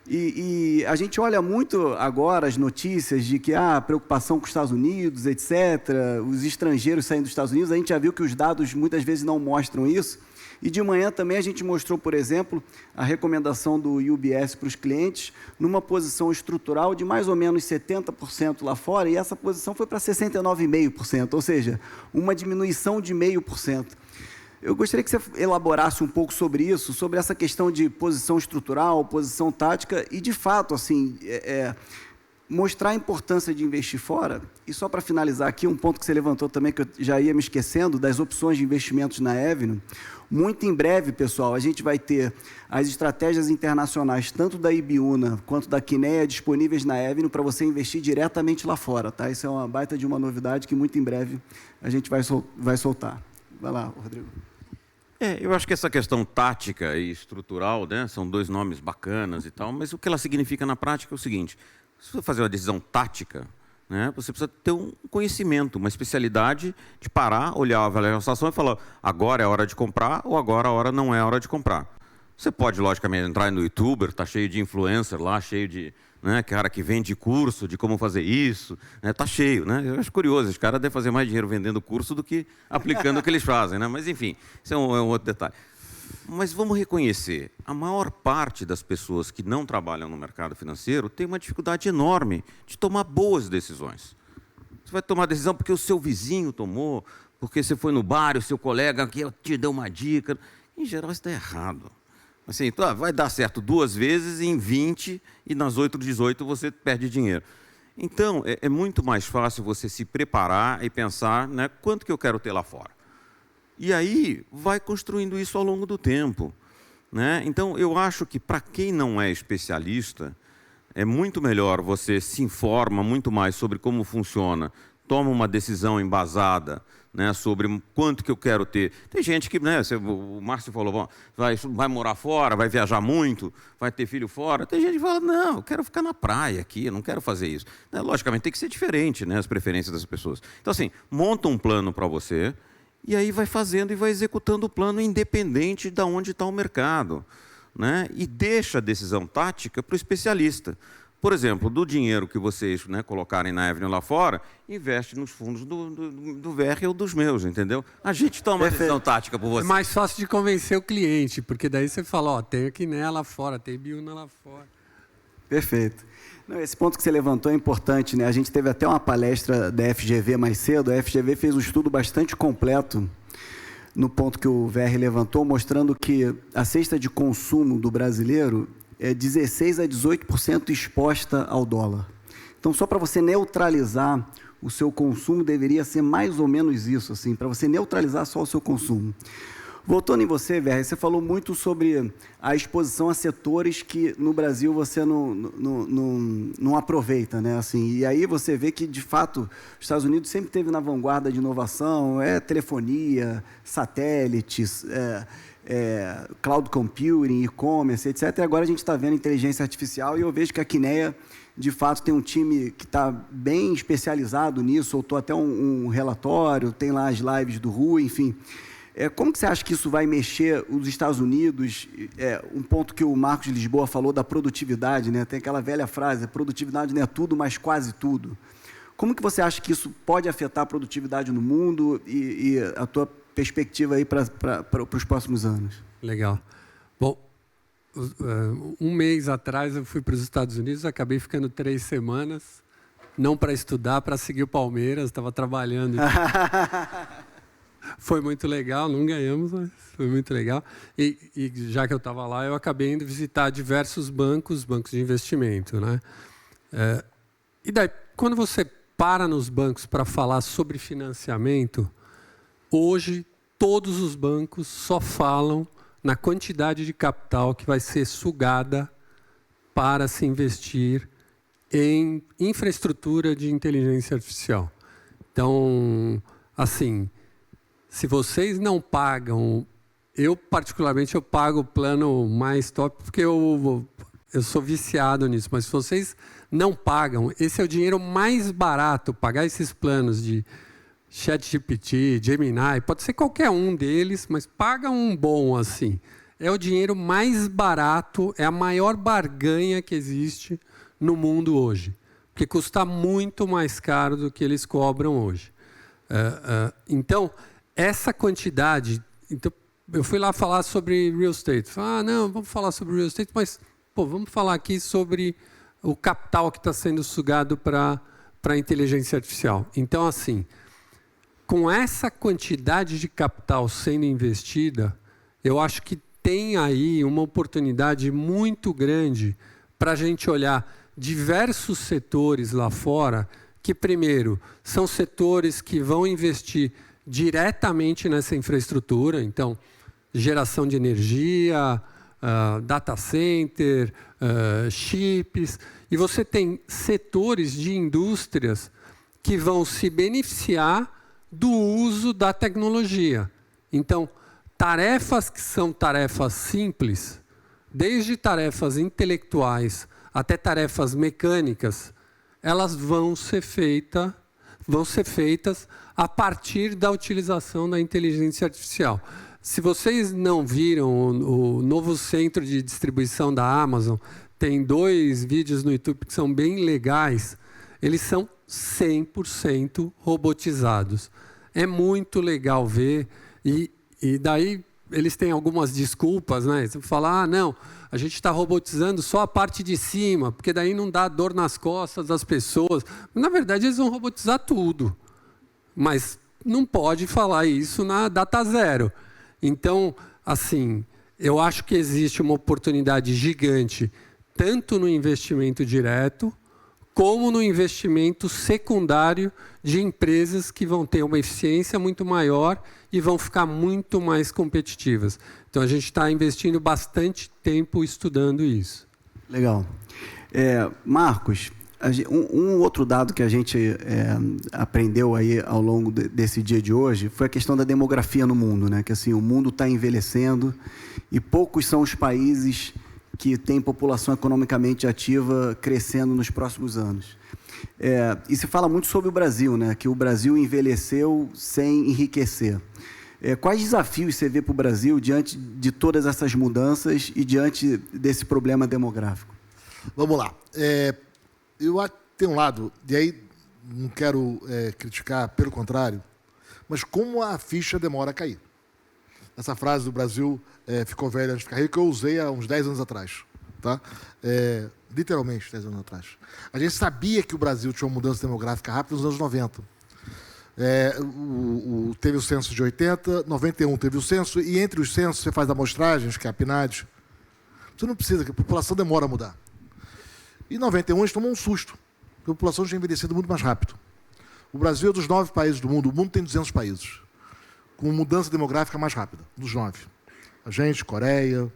E a gente olha muito agora as notícias de que preocupação com os Estados Unidos, etc., os estrangeiros saindo dos Estados Unidos, a gente já viu que os dados muitas vezes não mostram isso. E de manhã também a gente mostrou, por exemplo, a recomendação do UBS para os clientes numa posição estrutural de mais ou menos 70% lá fora, e essa posição foi para 69,5%, ou seja, uma diminuição de 0,5%. Eu gostaria que você elaborasse um pouco sobre isso, sobre essa questão de posição estrutural, posição tática e, de fato, assim, mostrar a importância de investir fora. E só para finalizar aqui, um ponto que você levantou também, que eu já ia me esquecendo, das opções de investimentos na Avenue. Muito em breve, pessoal, a gente vai ter as estratégias internacionais, tanto da Ibiúna quanto da Kinea, disponíveis na Avenue para você investir diretamente lá fora, tá? Isso é uma baita de uma novidade que muito em breve a gente vai soltar. Vai lá, Rodrigo. Eu acho que essa questão tática e estrutural, né, são dois nomes bacanas e tal, mas o que ela significa na prática é o seguinte: se você fazer uma decisão tática, né, você precisa ter um conhecimento, uma especialidade de parar, olhar a avaliação e falar agora é a hora de comprar ou agora a hora não é a hora de comprar. Você pode, logicamente, entrar no YouTuber, está cheio de influencer lá, cheio de cara que vende curso de como fazer isso, está cheio. Né? Eu acho curioso, os caras devem fazer mais dinheiro vendendo curso do que aplicando o que eles fazem. Né? Mas, enfim, isso é um outro detalhe. Mas vamos reconhecer, a maior parte das pessoas que não trabalham no mercado financeiro tem uma dificuldade enorme de tomar boas decisões. Você vai tomar decisão porque o seu vizinho tomou, porque você foi no bar, o seu colega que te deu uma dica. Em geral, isso está errado. Assim, vai dar certo 2 vezes em 20 e nas outras 18 você perde dinheiro. Então, é muito mais fácil você se preparar e pensar, né, quanto que eu quero ter lá fora. E aí, vai construindo isso ao longo do tempo. Né? Então, eu acho que para quem não é especialista, é muito melhor você se informa muito mais sobre como funciona, toma uma decisão embasada, né, sobre quanto que eu quero ter. Tem gente que, né, o Márcio falou, vai morar fora, vai viajar muito, vai ter filho fora. Tem gente que fala, não, eu quero ficar na praia aqui, eu não quero fazer isso. Logicamente, tem que ser diferente, né, as preferências das pessoas. Então, assim, monta um plano para você e aí vai fazendo e vai executando o plano independente de onde está o mercado. Né, e deixa a decisão tática para o especialista. Por exemplo, do dinheiro que vocês, né, colocarem na Avenue lá fora, investe nos fundos do VR ou dos meus, entendeu? A gente toma a decisão tática por você. É mais fácil de convencer o cliente, porque daí você fala, tem aqui lá fora, tem Biúna lá fora. Perfeito. Não, esse ponto que você levantou é importante, né? A gente teve até uma palestra da FGV mais cedo, a FGV fez um estudo bastante completo no ponto que o VR levantou, mostrando que a cesta de consumo do brasileiro é 16% a 18% exposta ao dólar. Então, só para você neutralizar o seu consumo, deveria ser mais ou menos isso, assim, para você neutralizar só o seu consumo. Voltando em você, VR, você falou muito sobre a exposição a setores que no Brasil você não aproveita, né? Assim, e aí você vê que, de fato, os Estados Unidos sempre esteve na vanguarda de inovação, telefonia, satélites, cloud computing, e-commerce, etc. E agora a gente está vendo inteligência artificial e eu vejo que a Kinea, de fato, tem um time que está bem especializado nisso, soltou até um relatório, tem lá as lives do Rui, enfim. Como que você acha que isso vai mexer os Estados Unidos? Um ponto que o Marcos Lisboa falou da produtividade, né? Tem aquela velha frase, produtividade não é tudo, mas quase tudo. Como que você acha que isso pode afetar a produtividade no mundo e a tua perspectiva aí para os próximos anos? Legal. Bom, um mês atrás eu fui para os Estados Unidos, acabei ficando 3 semanas, não para estudar, para seguir o Palmeiras, estava trabalhando. Foi muito legal, não ganhamos, mas foi muito legal. E já que eu estava lá, eu acabei indo visitar diversos bancos de investimento. Né? E daí, quando você para nos bancos para falar sobre financiamento, hoje todos os bancos só falam na quantidade de capital que vai ser sugada para se investir em infraestrutura de inteligência artificial. Então, assim, se vocês não pagam, eu particularmente eu pago o plano mais top porque eu sou viciado nisso, mas se vocês não pagam, esse é o dinheiro mais barato, pagar esses planos de ChatGPT, Gemini, pode ser qualquer um deles, mas paga um bom assim. É o dinheiro mais barato, é a maior barganha que existe no mundo hoje, porque custa muito mais caro do que eles cobram hoje. Então, essa quantidade... Então, eu fui lá falar sobre real estate. Falei, não, vamos falar sobre real estate, mas vamos falar aqui sobre o capital que está sendo sugado para a inteligência artificial. Então, assim, com essa quantidade de capital sendo investida, eu acho que tem aí uma oportunidade muito grande para a gente olhar diversos setores lá fora que, primeiro, são setores que vão investir diretamente nessa infraestrutura, então, geração de energia, data center, chips, e você tem setores de indústrias que vão se beneficiar do uso da tecnologia. Então, tarefas que são tarefas simples, desde tarefas intelectuais até tarefas mecânicas, elas vão ser feitas a partir da utilização da inteligência artificial. Se vocês não viram o novo centro de distribuição da Amazon, tem 2 vídeos no YouTube que são bem legais, eles são 100% robotizados. É muito legal ver, e daí eles têm algumas desculpas, né? Você fala, não, a gente está robotizando só a parte de cima, porque daí não dá dor nas costas das pessoas. Na verdade, eles vão robotizar tudo. Mas não pode falar isso na data zero. Então, assim, eu acho que existe uma oportunidade gigante, tanto no investimento direto, como no investimento secundário de empresas que vão ter uma eficiência muito maior e vão ficar muito mais competitivas. Então, a gente está investindo bastante tempo estudando isso. Legal. Marcos, um outro dado que a gente aprendeu aí ao longo desse dia de hoje foi a questão da demografia no mundo, né? Que assim, o mundo está envelhecendo e poucos são os países que têm população economicamente ativa crescendo nos próximos anos. E se fala muito sobre o Brasil, né? Que o Brasil envelheceu sem enriquecer. Quais desafios você vê para o Brasil diante de todas essas mudanças e diante desse problema demográfico? Vamos lá. Eu tenho um lado, e aí não quero criticar, pelo contrário, mas como a ficha demora a cair. Essa frase do Brasil ficou velha antes de ficar rico, que eu usei há uns 10 anos atrás. Tá? Literalmente 10 anos atrás. A gente sabia que o Brasil tinha uma mudança demográfica rápida nos anos 90. Teve o censo de 80, 91 teve o censo, e entre os censos você faz amostragens, que é a PNAD. Você não precisa, que a população demora a mudar. Em 91 a gente tomou um susto. A população tinha envelhecido muito mais rápido. O Brasil é dos 9 países do mundo, o mundo tem 200 países, com mudança demográfica mais rápida, dos 9. A gente, Coreia,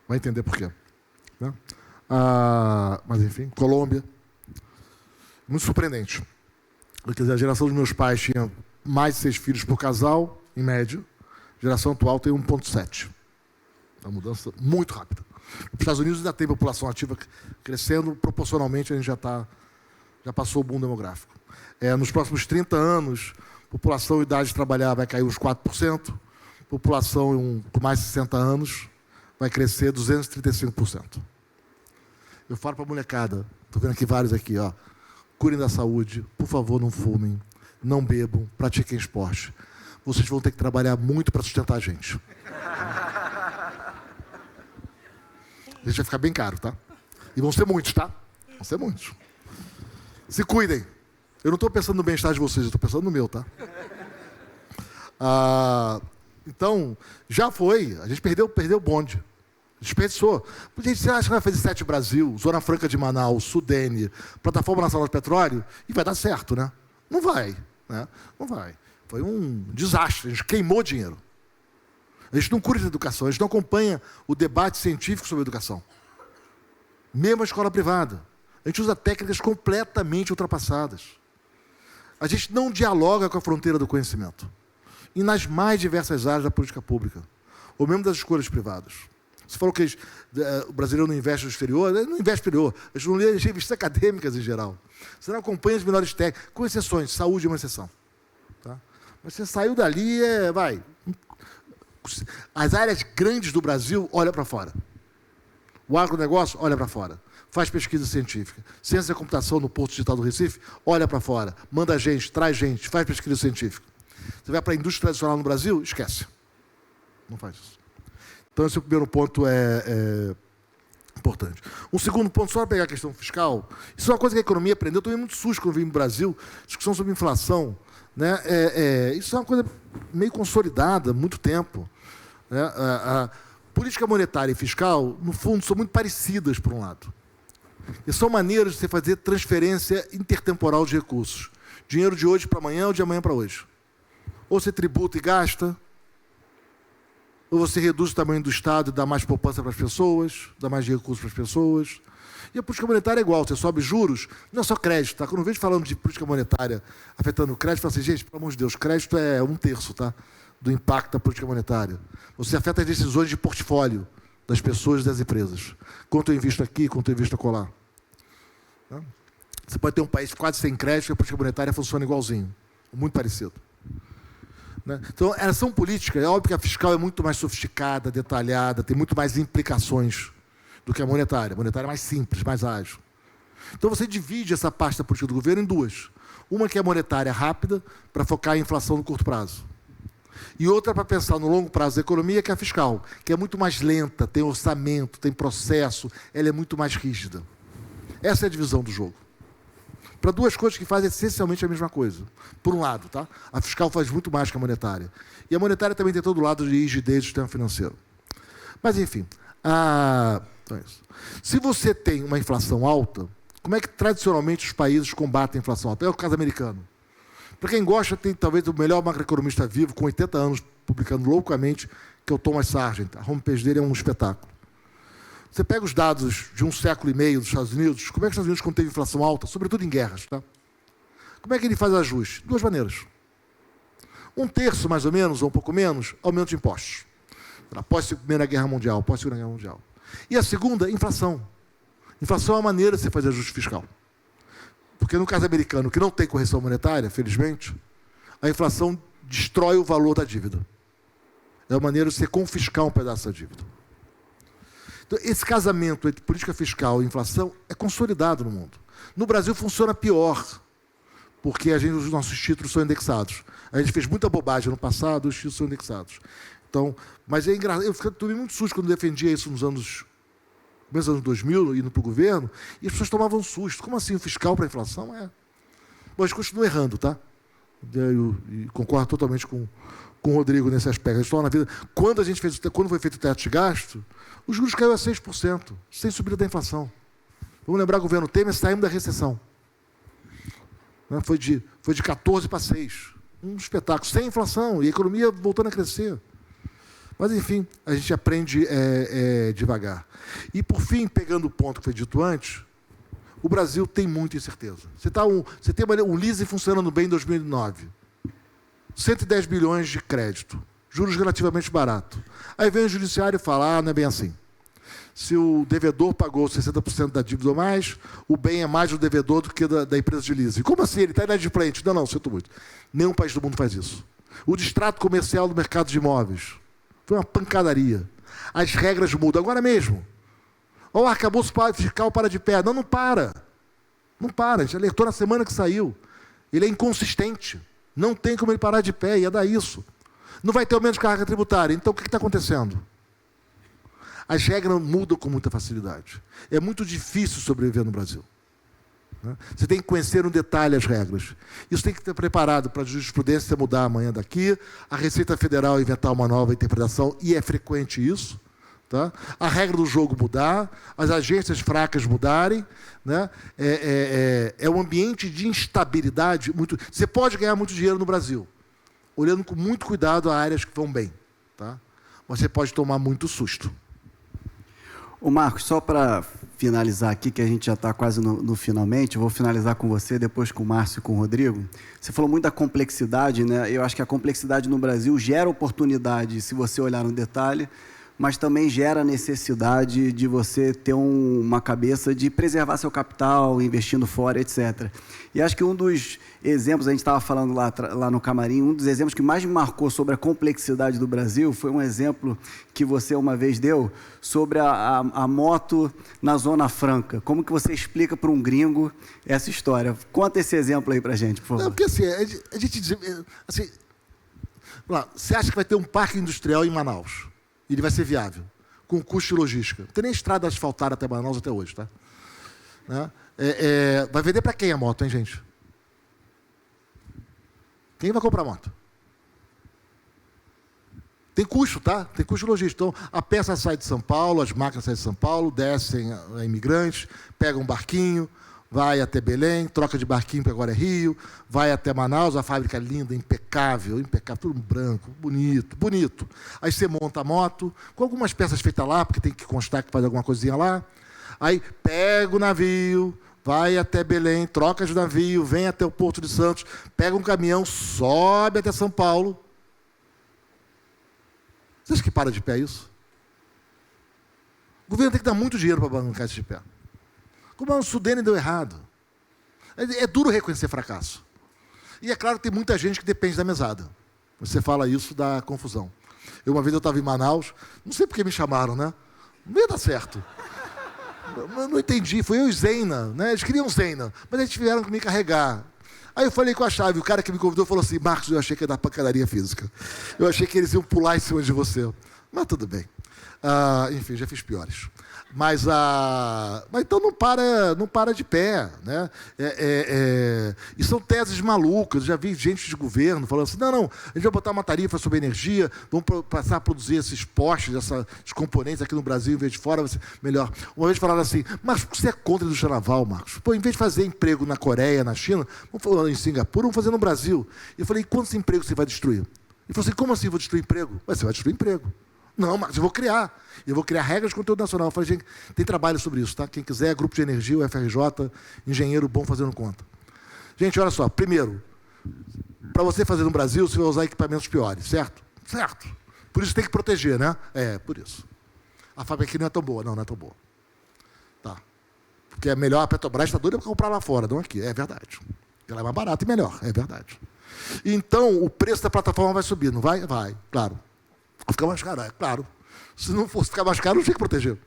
vai entender por quê. Né? Mas enfim, Colômbia. Muito surpreendente. Quer dizer, a geração dos meus pais tinha mais de 6 filhos por casal, em média. A geração atual tem 1,7. É uma mudança muito rápida. Nos Estados Unidos ainda tem população ativa crescendo, proporcionalmente a gente já passou o boom demográfico. Nos próximos 30 anos, a população em idade de trabalhar vai cair uns 4%, população com mais de 60 anos vai crescer 235%. Eu falo para a molecada, estou vendo aqui vários aqui, ó, cuidem da saúde, por favor, não fumem, não bebam, pratiquem esporte. Vocês vão ter que trabalhar muito para sustentar a gente. A gente vai ficar bem caro, tá? E vão ser muitos, tá? Vão ser muitos. Se cuidem. Eu não estou pensando no bem-estar de vocês, eu estou pensando no meu, tá? Então, já foi. A gente perdeu o bonde. Desperdiçou. Gente, você acha que vai fazer 7 Brasil, Zona Franca de Manaus, Sudene, Plataforma Nacional de Petróleo, e vai dar certo, né? Não vai. Né? Não vai. Foi um desastre. A gente queimou dinheiro. A gente não cuida de educação, a gente não acompanha o debate científico sobre educação. Mesmo a escola privada. A gente usa técnicas completamente ultrapassadas. A gente não dialoga com a fronteira do conhecimento. E nas mais diversas áreas da política pública. Ou mesmo das escolas privadas. Você falou que o brasileiro não investe no exterior. Ele não investe no exterior. A gente não lê revistas acadêmicas em geral. Você não acompanha as melhores técnicas. Com exceções. Saúde é uma exceção. Tá? Mas você saiu dali, vai. As áreas grandes do Brasil, olha para fora. O agronegócio, olha para fora. Faz pesquisa científica. Ciência da computação no Porto Digital do Recife, olha para fora. Manda gente, traz gente, faz pesquisa científica. Você vai para a indústria tradicional no Brasil, esquece. Não faz isso. Então, esse é o primeiro ponto é importante. Um segundo ponto, só para pegar a questão fiscal, isso é uma coisa que a economia aprendeu. Eu tomei muito susto quando vim no Brasil, discussão sobre inflação. Né? Isso é uma coisa meio consolidada há muito tempo. Né? A política monetária e fiscal, no fundo, são muito parecidas, por um lado. E são maneiras de você fazer transferência intertemporal de recursos. Dinheiro de hoje para amanhã ou de amanhã para hoje. Ou você tributa e gasta, ou você reduz o tamanho do Estado e dá mais poupança para as pessoas, dá mais recursos para as pessoas. E a política monetária é igual, você sobe juros, não é só crédito, tá? Quando eu vejo falando de política monetária afetando o crédito, eu falo assim, gente, pelo amor de Deus, crédito é 1/3, tá? Do impacto da política monetária. Você afeta as decisões de portfólio das pessoas e das empresas. Quanto eu invisto aqui, quanto eu invisto acolá. Tá? Você pode ter um país quase sem crédito e a política monetária funciona igualzinho. Muito parecido. Né? Então, elas são políticas. É óbvio que a fiscal é muito mais sofisticada, detalhada, tem muito mais implicações do que a monetária. A monetária é mais simples, mais ágil. Então, você divide essa parte da política do governo em duas. Uma que é monetária rápida, para focar em inflação no curto prazo. E outra para pensar no longo prazo da economia, que é a fiscal, que é muito mais lenta, tem orçamento, tem processo, ela é muito mais rígida. Essa é a divisão do jogo. Para duas coisas que fazem essencialmente a mesma coisa. Por um lado, tá? A fiscal faz muito mais que a monetária. E a monetária também tem todo o lado de rigidez do sistema financeiro. Mas, enfim, então é isso. Se você tem uma inflação alta, como é que tradicionalmente os países combatem a inflação alta? É o caso americano. Para quem gosta, tem talvez o melhor macroeconomista vivo, com 80 anos, publicando loucamente, que é o Thomas Sargent. A homepage dele é um espetáculo. Você pega os dados de 1,5 século dos Estados Unidos, como é que os Estados Unidos, quando teve inflação alta, sobretudo em guerras, tá? Como é que ele faz ajuste? Duas maneiras. 1/3, mais ou menos, ou um pouco menos, aumento de impostos. Após a Primeira Guerra Mundial, após a Segunda Guerra Mundial. E a segunda, inflação. Inflação é uma maneira de você fazer ajuste fiscal. Porque no caso americano, que não tem correção monetária, felizmente, a inflação destrói o valor da dívida. É uma maneira de você confiscar um pedaço da dívida. Então, esse casamento entre política fiscal e inflação é consolidado no mundo. No Brasil funciona pior, porque os nossos títulos são indexados. A gente fez muita bobagem no passado, os títulos são indexados. Então, mas é engraçado, eu tomei muito susto quando defendia isso nos anos 2000, indo para o governo, e as pessoas tomavam susto. Como assim, o fiscal para a inflação? Bom, a gente continua errando, tá? Eu concordo totalmente com o Rodrigo nesse aspecto. A gente na vida, quando foi feito o teto de gasto, os juros caiu a 6%, sem subida da inflação. Vamos lembrar, o governo Temer, saímos da recessão. Foi de 14 para 6. Um espetáculo, sem inflação, e a economia voltando a crescer. Mas, enfim, a gente aprende devagar. E, por fim, pegando o ponto que foi dito antes, o Brasil tem muita incerteza. Você tem um leasing funcionando bem em 2009. 110 bilhões de crédito. Juros relativamente baratos. Aí vem o judiciário e fala, não é bem assim. Se o devedor pagou 60% da dívida ou mais, o bem é mais do devedor do que da empresa de leasing. Como assim? Ele está inadimplente. Não, sinto muito. Nenhum país do mundo faz isso. O distrato comercial do mercado de imóveis. Foi uma pancadaria. As regras mudam. Agora mesmo. O arcabouço fiscal para de pé. Não para. Não para. A gente alertou na semana que saiu. Ele é inconsistente. Não tem como ele parar de pé. Ia dar isso. Não vai ter aumento de carga tributária. Então, o que está acontecendo? As regras mudam com muita facilidade. É muito difícil sobreviver no Brasil. Você tem que conhecer no detalhe as regras. Isso tem que estar preparado para a jurisprudência mudar amanhã daqui, a Receita Federal inventar uma nova interpretação, e é frequente isso. Tá? A regra do jogo mudar, as agências fracas mudarem. Né? É um ambiente de instabilidade. Você pode ganhar muito dinheiro no Brasil, olhando com muito cuidado a áreas que vão bem. Tá? Mas você pode tomar muito susto. Ô Marcos, só para finalizar aqui, que a gente já está quase no finalmente, eu vou finalizar com você, depois com o Márcio e com o Rodrigo. Você falou muito da complexidade, né? Eu acho que a complexidade no Brasil gera oportunidade, se você olhar no detalhe, mas também gera necessidade de você ter uma cabeça de preservar seu capital, investindo fora, etc. E acho que um dos exemplos, a gente estava falando lá no camarim, um dos exemplos que mais me marcou sobre a complexidade do Brasil foi um exemplo que você uma vez deu sobre a moto na Zona Franca. Como que você explica para um gringo essa história? Conta esse exemplo aí para a gente, por favor. Não, porque assim, a gente diz, assim, você acha que vai ter um parque industrial em Manaus? Ele vai ser viável, com custo de logística. Não tem nem estrada asfaltada até Manaus até hoje, tá? Né? Vai vender para quem a moto, hein, gente? Quem vai comprar a moto? Tem custo, tá? Tem custo de logística. Então, a peça sai de São Paulo, as máquinas saem de São Paulo, descem a imigrantes, pegam um barquinho, vai até Belém, troca de barquinho, porque agora é Rio, vai até Manaus, a fábrica linda, impecável, tudo branco, bonito, bonito. Aí você monta a moto, com algumas peças feitas lá, porque tem que constar que faz alguma coisinha lá. Aí pega o navio, vai até Belém, troca de navio, vem até o Porto de Santos, pega um caminhão, sobe até São Paulo. Você acha que para de pé isso? O governo tem que dar muito dinheiro para bancar isso de pé. Como o Sudene deu errado. É duro reconhecer fracasso. E é claro que tem muita gente que depende da mesada. Você fala isso, dá confusão. Uma vez eu estava em Manaus, não sei por que me chamaram, né? Não ia dar certo. Eu não entendi, foi eu e Zena, né? Eles queriam Zena, mas eles tiveram que me carregar. Aí eu falei com a chave, o cara que me convidou falou assim, Marcos, eu achei que ia dar pancadaria física. Eu achei que eles iam pular em cima de você. Mas tudo bem. Enfim, já fiz piores. Mas então não para de pé, né? E são teses malucas. Já vi gente de governo falando assim, não, a gente vai botar uma tarifa sobre energia, vamos passar a produzir esses postes, esses componentes aqui no Brasil, em vez de fora, vai ser melhor. Uma vez falaram assim, mas você é contra a indústria naval, Marcos? Pô, em vez de fazer emprego na Coreia, na China, vamos falar em Singapura, vamos fazer no Brasil. E eu falei, quantos empregos você vai destruir? Ele falou assim, como assim vou destruir emprego? Você vai destruir emprego. Não, mas eu vou criar. Eu vou criar regras de conteúdo nacional. Eu falei, gente, tem trabalho sobre isso, tá? Quem quiser, Grupo de Energia, o FRJ, engenheiro bom fazendo conta. Gente, olha só. Primeiro, para você fazer no Brasil, você vai usar equipamentos piores, certo? Certo. Por isso tem que proteger, né? Por isso. A fábrica aqui não é tão boa. Não é tão boa. Tá. Porque é melhor, a Petrobras está doida para comprar lá fora, não aqui. É verdade. Ela é mais barata e melhor. É verdade. Então, o preço da plataforma vai subir, não vai? Vai, claro. Vai ficar mais caro, claro. Se não fosse ficar mais caro, não tinha que proteger.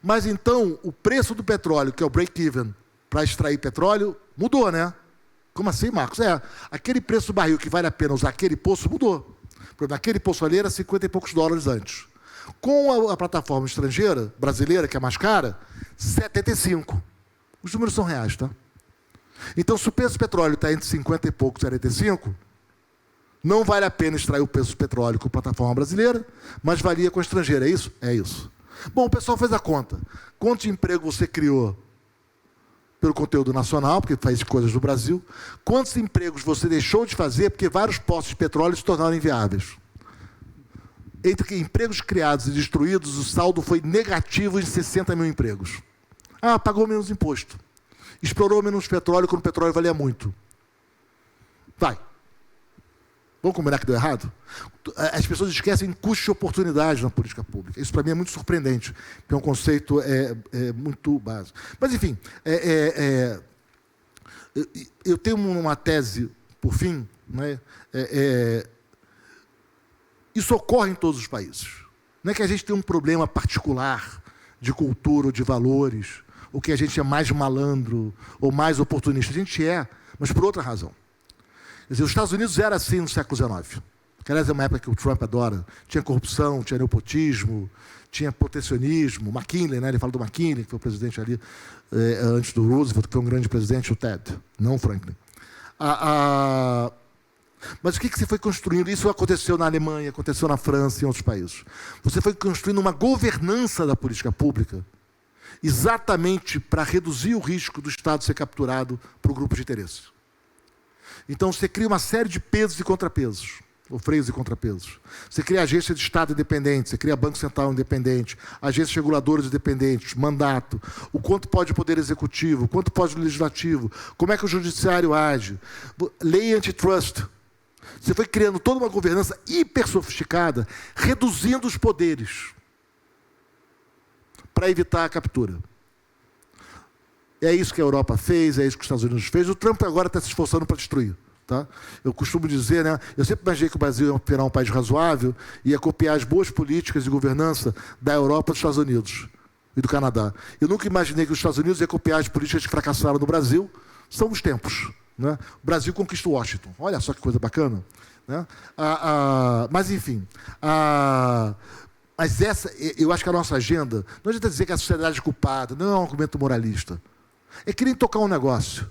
Mas então, o preço do petróleo, que é o break-even, para extrair petróleo, mudou, né? Como assim, Marcos? Aquele preço do barril que vale a pena usar aquele poço, mudou. Naquele poço ali era 50 e poucos dólares antes. Com a plataforma estrangeira, brasileira, que é mais cara, 75. Os números são reais, tá? Então, se o preço do petróleo está entre 50 e poucos e 45, não vale a pena extrair o preço do petróleo com a plataforma brasileira, mas valia com a estrangeira, é isso? É isso. Bom, o pessoal fez a conta. Quanto de emprego você criou pelo conteúdo nacional, porque faz coisas do Brasil? Quantos empregos você deixou de fazer porque vários postos de petróleo se tornaram inviáveis? Entre empregos criados e destruídos, o saldo foi negativo de 60 mil empregos. Pagou menos imposto. Explorou menos petróleo quando o petróleo valia muito. Vai. Vamos combinar que deu errado? As pessoas esquecem custos de oportunidade na política pública. Isso, para mim, é muito surpreendente, porque é um conceito muito básico. Mas, enfim, eu tenho uma tese, por fim, né? Isso ocorre em todos os países. Não é que a gente tem um problema particular de cultura ou de valores, ou que a gente é mais malandro ou mais oportunista. A gente mas por outra razão. Quer dizer, os Estados Unidos era assim no século XIX. Que, aliás, é uma época que o Trump adora. Tinha corrupção, tinha nepotismo, tinha protecionismo. McKinley, né? Ele fala do McKinley, que foi o presidente ali antes do Roosevelt, que foi um grande presidente, o Ted, não o Franklin. Mas o que você foi construindo? Isso aconteceu na Alemanha, aconteceu na França e em outros países. Você foi construindo uma governança da política pública exatamente para reduzir o risco do Estado ser capturado por um grupo de interesse. Então, você cria uma série de pesos e contrapesos. ou freios e contrapesos. Você cria agência de Estado independente, você cria Banco Central independente, agências reguladoras independentes, mandato, o quanto pode o Poder Executivo, o quanto pode o Legislativo, como é que o Judiciário age, lei antitrust. Você foi criando toda uma governança hiper sofisticada, reduzindo os poderes para evitar a captura. É isso que a Europa fez, é isso que os Estados Unidos fez. O Trump agora está se esforçando para destruir. Tá? Eu costumo dizer, né, eu sempre imaginei que o Brasil ia virar um país razoável e ia copiar as boas políticas de governança da Europa e dos Estados Unidos e do Canadá. Eu nunca imaginei que os Estados Unidos ia copiar as políticas que fracassaram no Brasil. São os tempos. Né? O Brasil conquista Washington. Olha só que coisa bacana. Né? Mas, enfim... Mas eu acho que a nossa agenda, não adianta dizer que a sociedade é culpada, não é um argumento moralista. É querer tocar um negócio.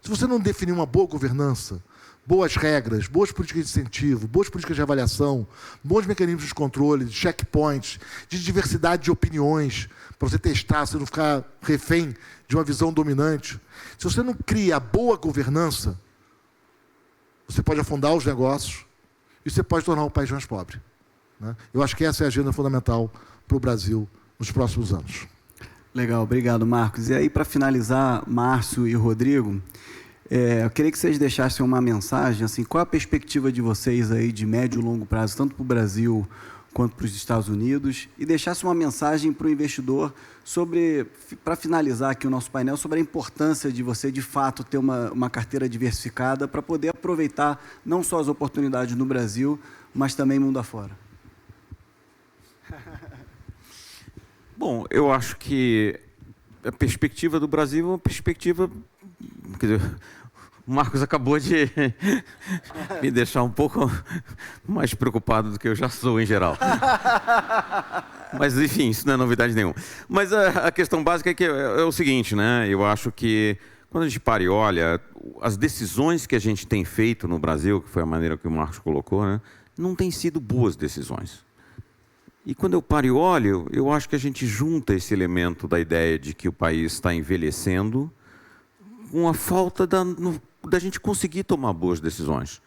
Se você não definir uma boa governança, boas regras, boas políticas de incentivo, boas políticas de avaliação, bons mecanismos de controle, de checkpoints, de diversidade de opiniões, para você testar, você não ficar refém de uma visão dominante. Se você não cria a boa governança, você pode afundar os negócios e você pode tornar o país mais pobre. Né? Eu acho que essa é a agenda fundamental para o Brasil nos próximos anos. Legal, obrigado, Marcos. E aí, para finalizar, Márcio e Rodrigo, eu queria que vocês deixassem uma mensagem, assim, qual a perspectiva de vocês aí de médio e longo prazo, tanto para o Brasil quanto para os Estados Unidos, e deixassem uma mensagem para o investidor sobre, para finalizar aqui o nosso painel, sobre a importância de você, de fato, ter uma carteira diversificada para poder aproveitar não só as oportunidades no Brasil, mas também mundo afora. Bom, eu acho que a perspectiva do Brasil é uma perspectiva... Quer dizer, o Marcos acabou de me deixar um pouco mais preocupado do que eu já sou, em geral. Mas, enfim, isso não é novidade nenhuma. Mas a questão básica é que é o seguinte, né? Eu acho que, quando a gente para e olha, as decisões que a gente tem feito no Brasil, que foi a maneira que o Marcos colocou, né, não têm sido boas decisões. E quando eu paro e olho, eu acho que a gente junta esse elemento da ideia de que o país está envelhecendo com a falta da gente conseguir tomar boas decisões.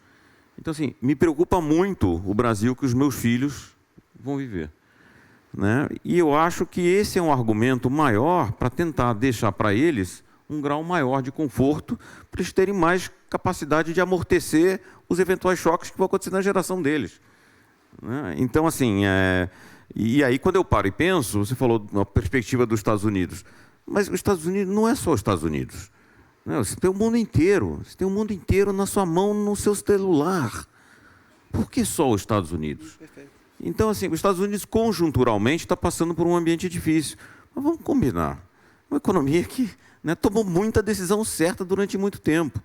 Então, assim, me preocupa muito o Brasil que os meus filhos vão viver. Né? E eu acho que esse é um argumento maior para tentar deixar para eles um grau maior de conforto, para eles terem mais capacidade de amortecer os eventuais choques que vão acontecer na geração deles. Então, assim, e aí quando eu paro e penso, você falou na perspectiva dos Estados Unidos, mas os Estados Unidos não é só os Estados Unidos. Você tem o mundo inteiro, você tem o mundo inteiro na sua mão, no seu celular. Por que só os Estados Unidos? Perfeito. Então, assim, os Estados Unidos conjunturalmente está passando por um ambiente difícil. Mas vamos combinar, uma economia que, né, tomou muita decisão certa durante muito tempo.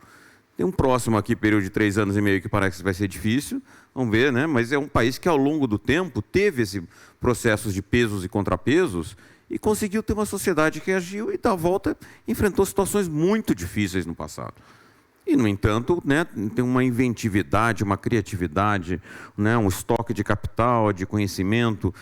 Tem um próximo aqui, período de 3 anos e meio, que parece que vai ser difícil, vamos ver, né? Mas é um país que, ao longo do tempo, teve esse processo de pesos e contrapesos e conseguiu ter uma sociedade que agiu e, da volta, enfrentou situações muito difíceis no passado. E, no entanto, né, tem uma inventividade, uma criatividade, né, um estoque de capital, de conhecimento,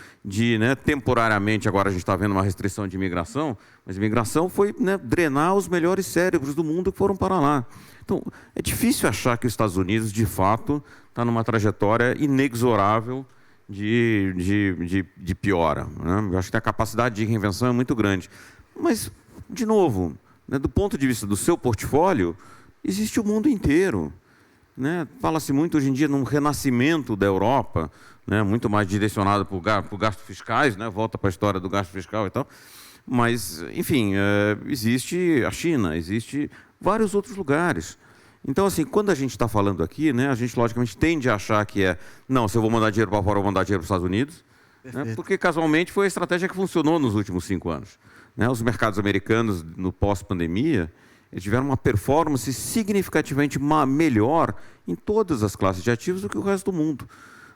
né, temporariamente, agora a gente está vendo uma restrição de imigração, mas a imigração foi, né, drenar os melhores cérebros do mundo que foram para lá. Então, é difícil achar que os Estados Unidos, de fato, está numa trajetória inexorável de piora. Né? Eu acho que a capacidade de reinvenção é muito grande. Mas, de novo, né, do ponto de vista do seu portfólio, existe o mundo inteiro. Né? Fala-se muito hoje em dia num renascimento da Europa, né, muito mais direcionado para gastos fiscais, né, volta para a história do gasto fiscal e tal. Mas, enfim, existe a China, existe vários outros lugares. Então, assim, quando a gente está falando aqui, né, a gente, logicamente, tende a achar que não, se eu vou mandar dinheiro para fora, eu vou mandar dinheiro para os Estados Unidos, né, porque, casualmente, foi a estratégia que funcionou nos últimos 5 anos. Né? Os mercados americanos, no pós-pandemia, eles tiveram uma performance significativamente melhor em todas as classes de ativos do que o resto do mundo.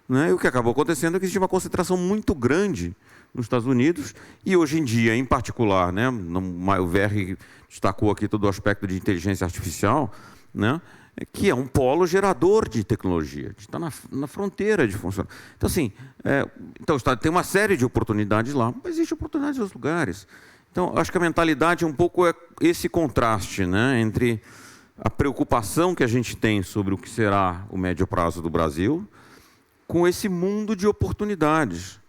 Né? E o que acabou acontecendo é que existe uma concentração muito grande nos Estados Unidos e, hoje em dia, em particular, né, o VR destacou aqui todo o aspecto de inteligência artificial, né, que é um polo gerador de tecnologia, está na fronteira de funcionar. Então, assim, então, tem uma série de oportunidades lá, mas existe oportunidades em outros lugares. Então, acho que a mentalidade um pouco é esse contraste, né, entre a preocupação que a gente tem sobre o que será o médio prazo do Brasil com esse mundo de oportunidades.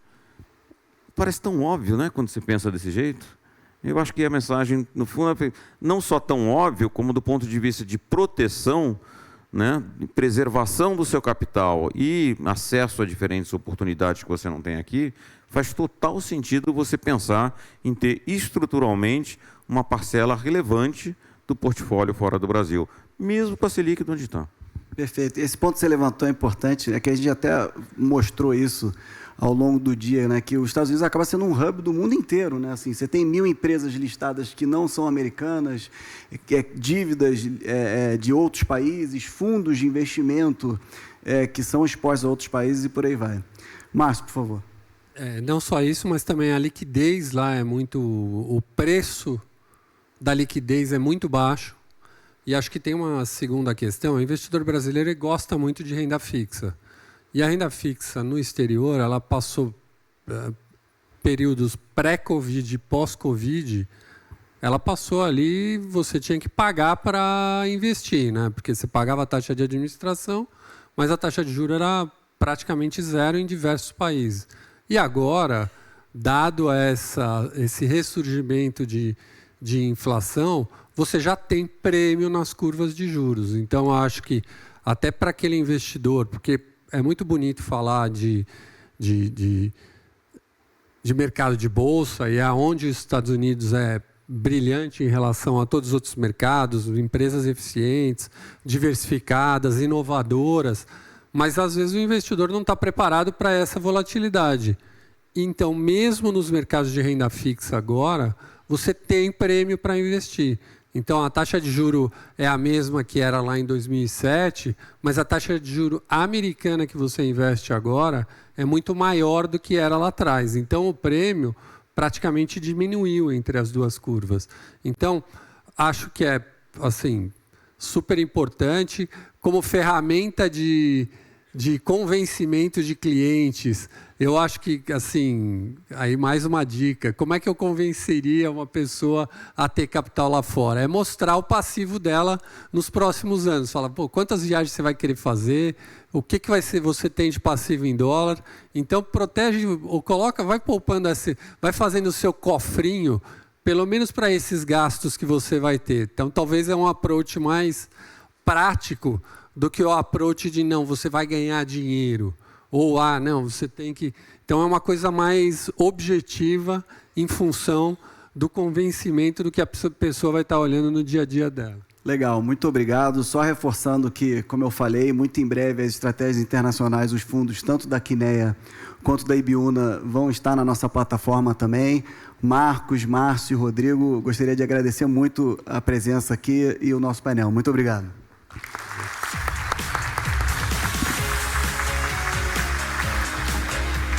Parece tão óbvio, né, quando você pensa desse jeito. Eu acho que a mensagem, no fundo, é não só tão óbvio, como do ponto de vista de proteção, né, de preservação do seu capital e acesso a diferentes oportunidades que você não tem aqui, faz total sentido você pensar em ter estruturalmente uma parcela relevante do portfólio fora do Brasil, mesmo com a Selic de onde está. Perfeito. Esse ponto que você levantou é importante, é que a gente até mostrou isso ao longo do dia, né, que os Estados Unidos acaba sendo um hub do mundo inteiro, né? Assim, você tem 1000 empresas listadas que não são americanas, dívidas de outros países, fundos de investimento que são expostos a outros países e por aí vai. Márcio, por favor. Não só isso, mas também a liquidez lá é muito... O preço da liquidez é muito baixo. E acho que tem uma segunda questão. O investidor brasileiro gosta muito de renda fixa. E a renda fixa no exterior, ela passou períodos pré-Covid e pós-Covid, ela passou ali, você tinha que pagar para investir, né? Porque você pagava a taxa de administração, mas a taxa de juros era praticamente zero em diversos países. E agora, dado esse ressurgimento de inflação, você já tem prêmio nas curvas de juros. Então, acho que até para aquele investidor, porque é muito bonito falar de mercado de bolsa e aonde os Estados Unidos é brilhante em relação a todos os outros mercados, empresas eficientes, diversificadas, inovadoras, mas às vezes o investidor não está preparado para essa volatilidade. Então, mesmo nos mercados de renda fixa agora, você tem prêmio para investir. Então, a taxa de juro é a mesma que era lá em 2007, mas a taxa de juro americana que você investe agora é muito maior do que era lá atrás. Então, o prêmio praticamente diminuiu entre as duas curvas. Então, acho que é assim, super importante como ferramenta de convencimento de clientes. Eu acho que, assim, aí mais uma dica, como é que eu convenceria uma pessoa a ter capital lá fora? É mostrar o passivo dela nos próximos anos. Fala, pô, quantas viagens você vai querer fazer? O que vai ser, você tem de passivo em dólar? Então, protege, ou coloca, vai poupando, vai fazendo o seu cofrinho, pelo menos para esses gastos que você vai ter. Então, talvez é um approach mais prático do que o approach de, não, você vai ganhar dinheiro. Ou, não, você tem que... Então, é uma coisa mais objetiva em função do convencimento do que a pessoa vai estar olhando no dia a dia dela. Legal, muito obrigado. Só reforçando que, como eu falei, muito em breve as estratégias internacionais, os fundos, tanto da Kinea quanto da Ibiúna, vão estar na nossa plataforma também. Marcos, Márcio e Rodrigo, gostaria de agradecer muito a presença aqui e o nosso painel. Muito obrigado.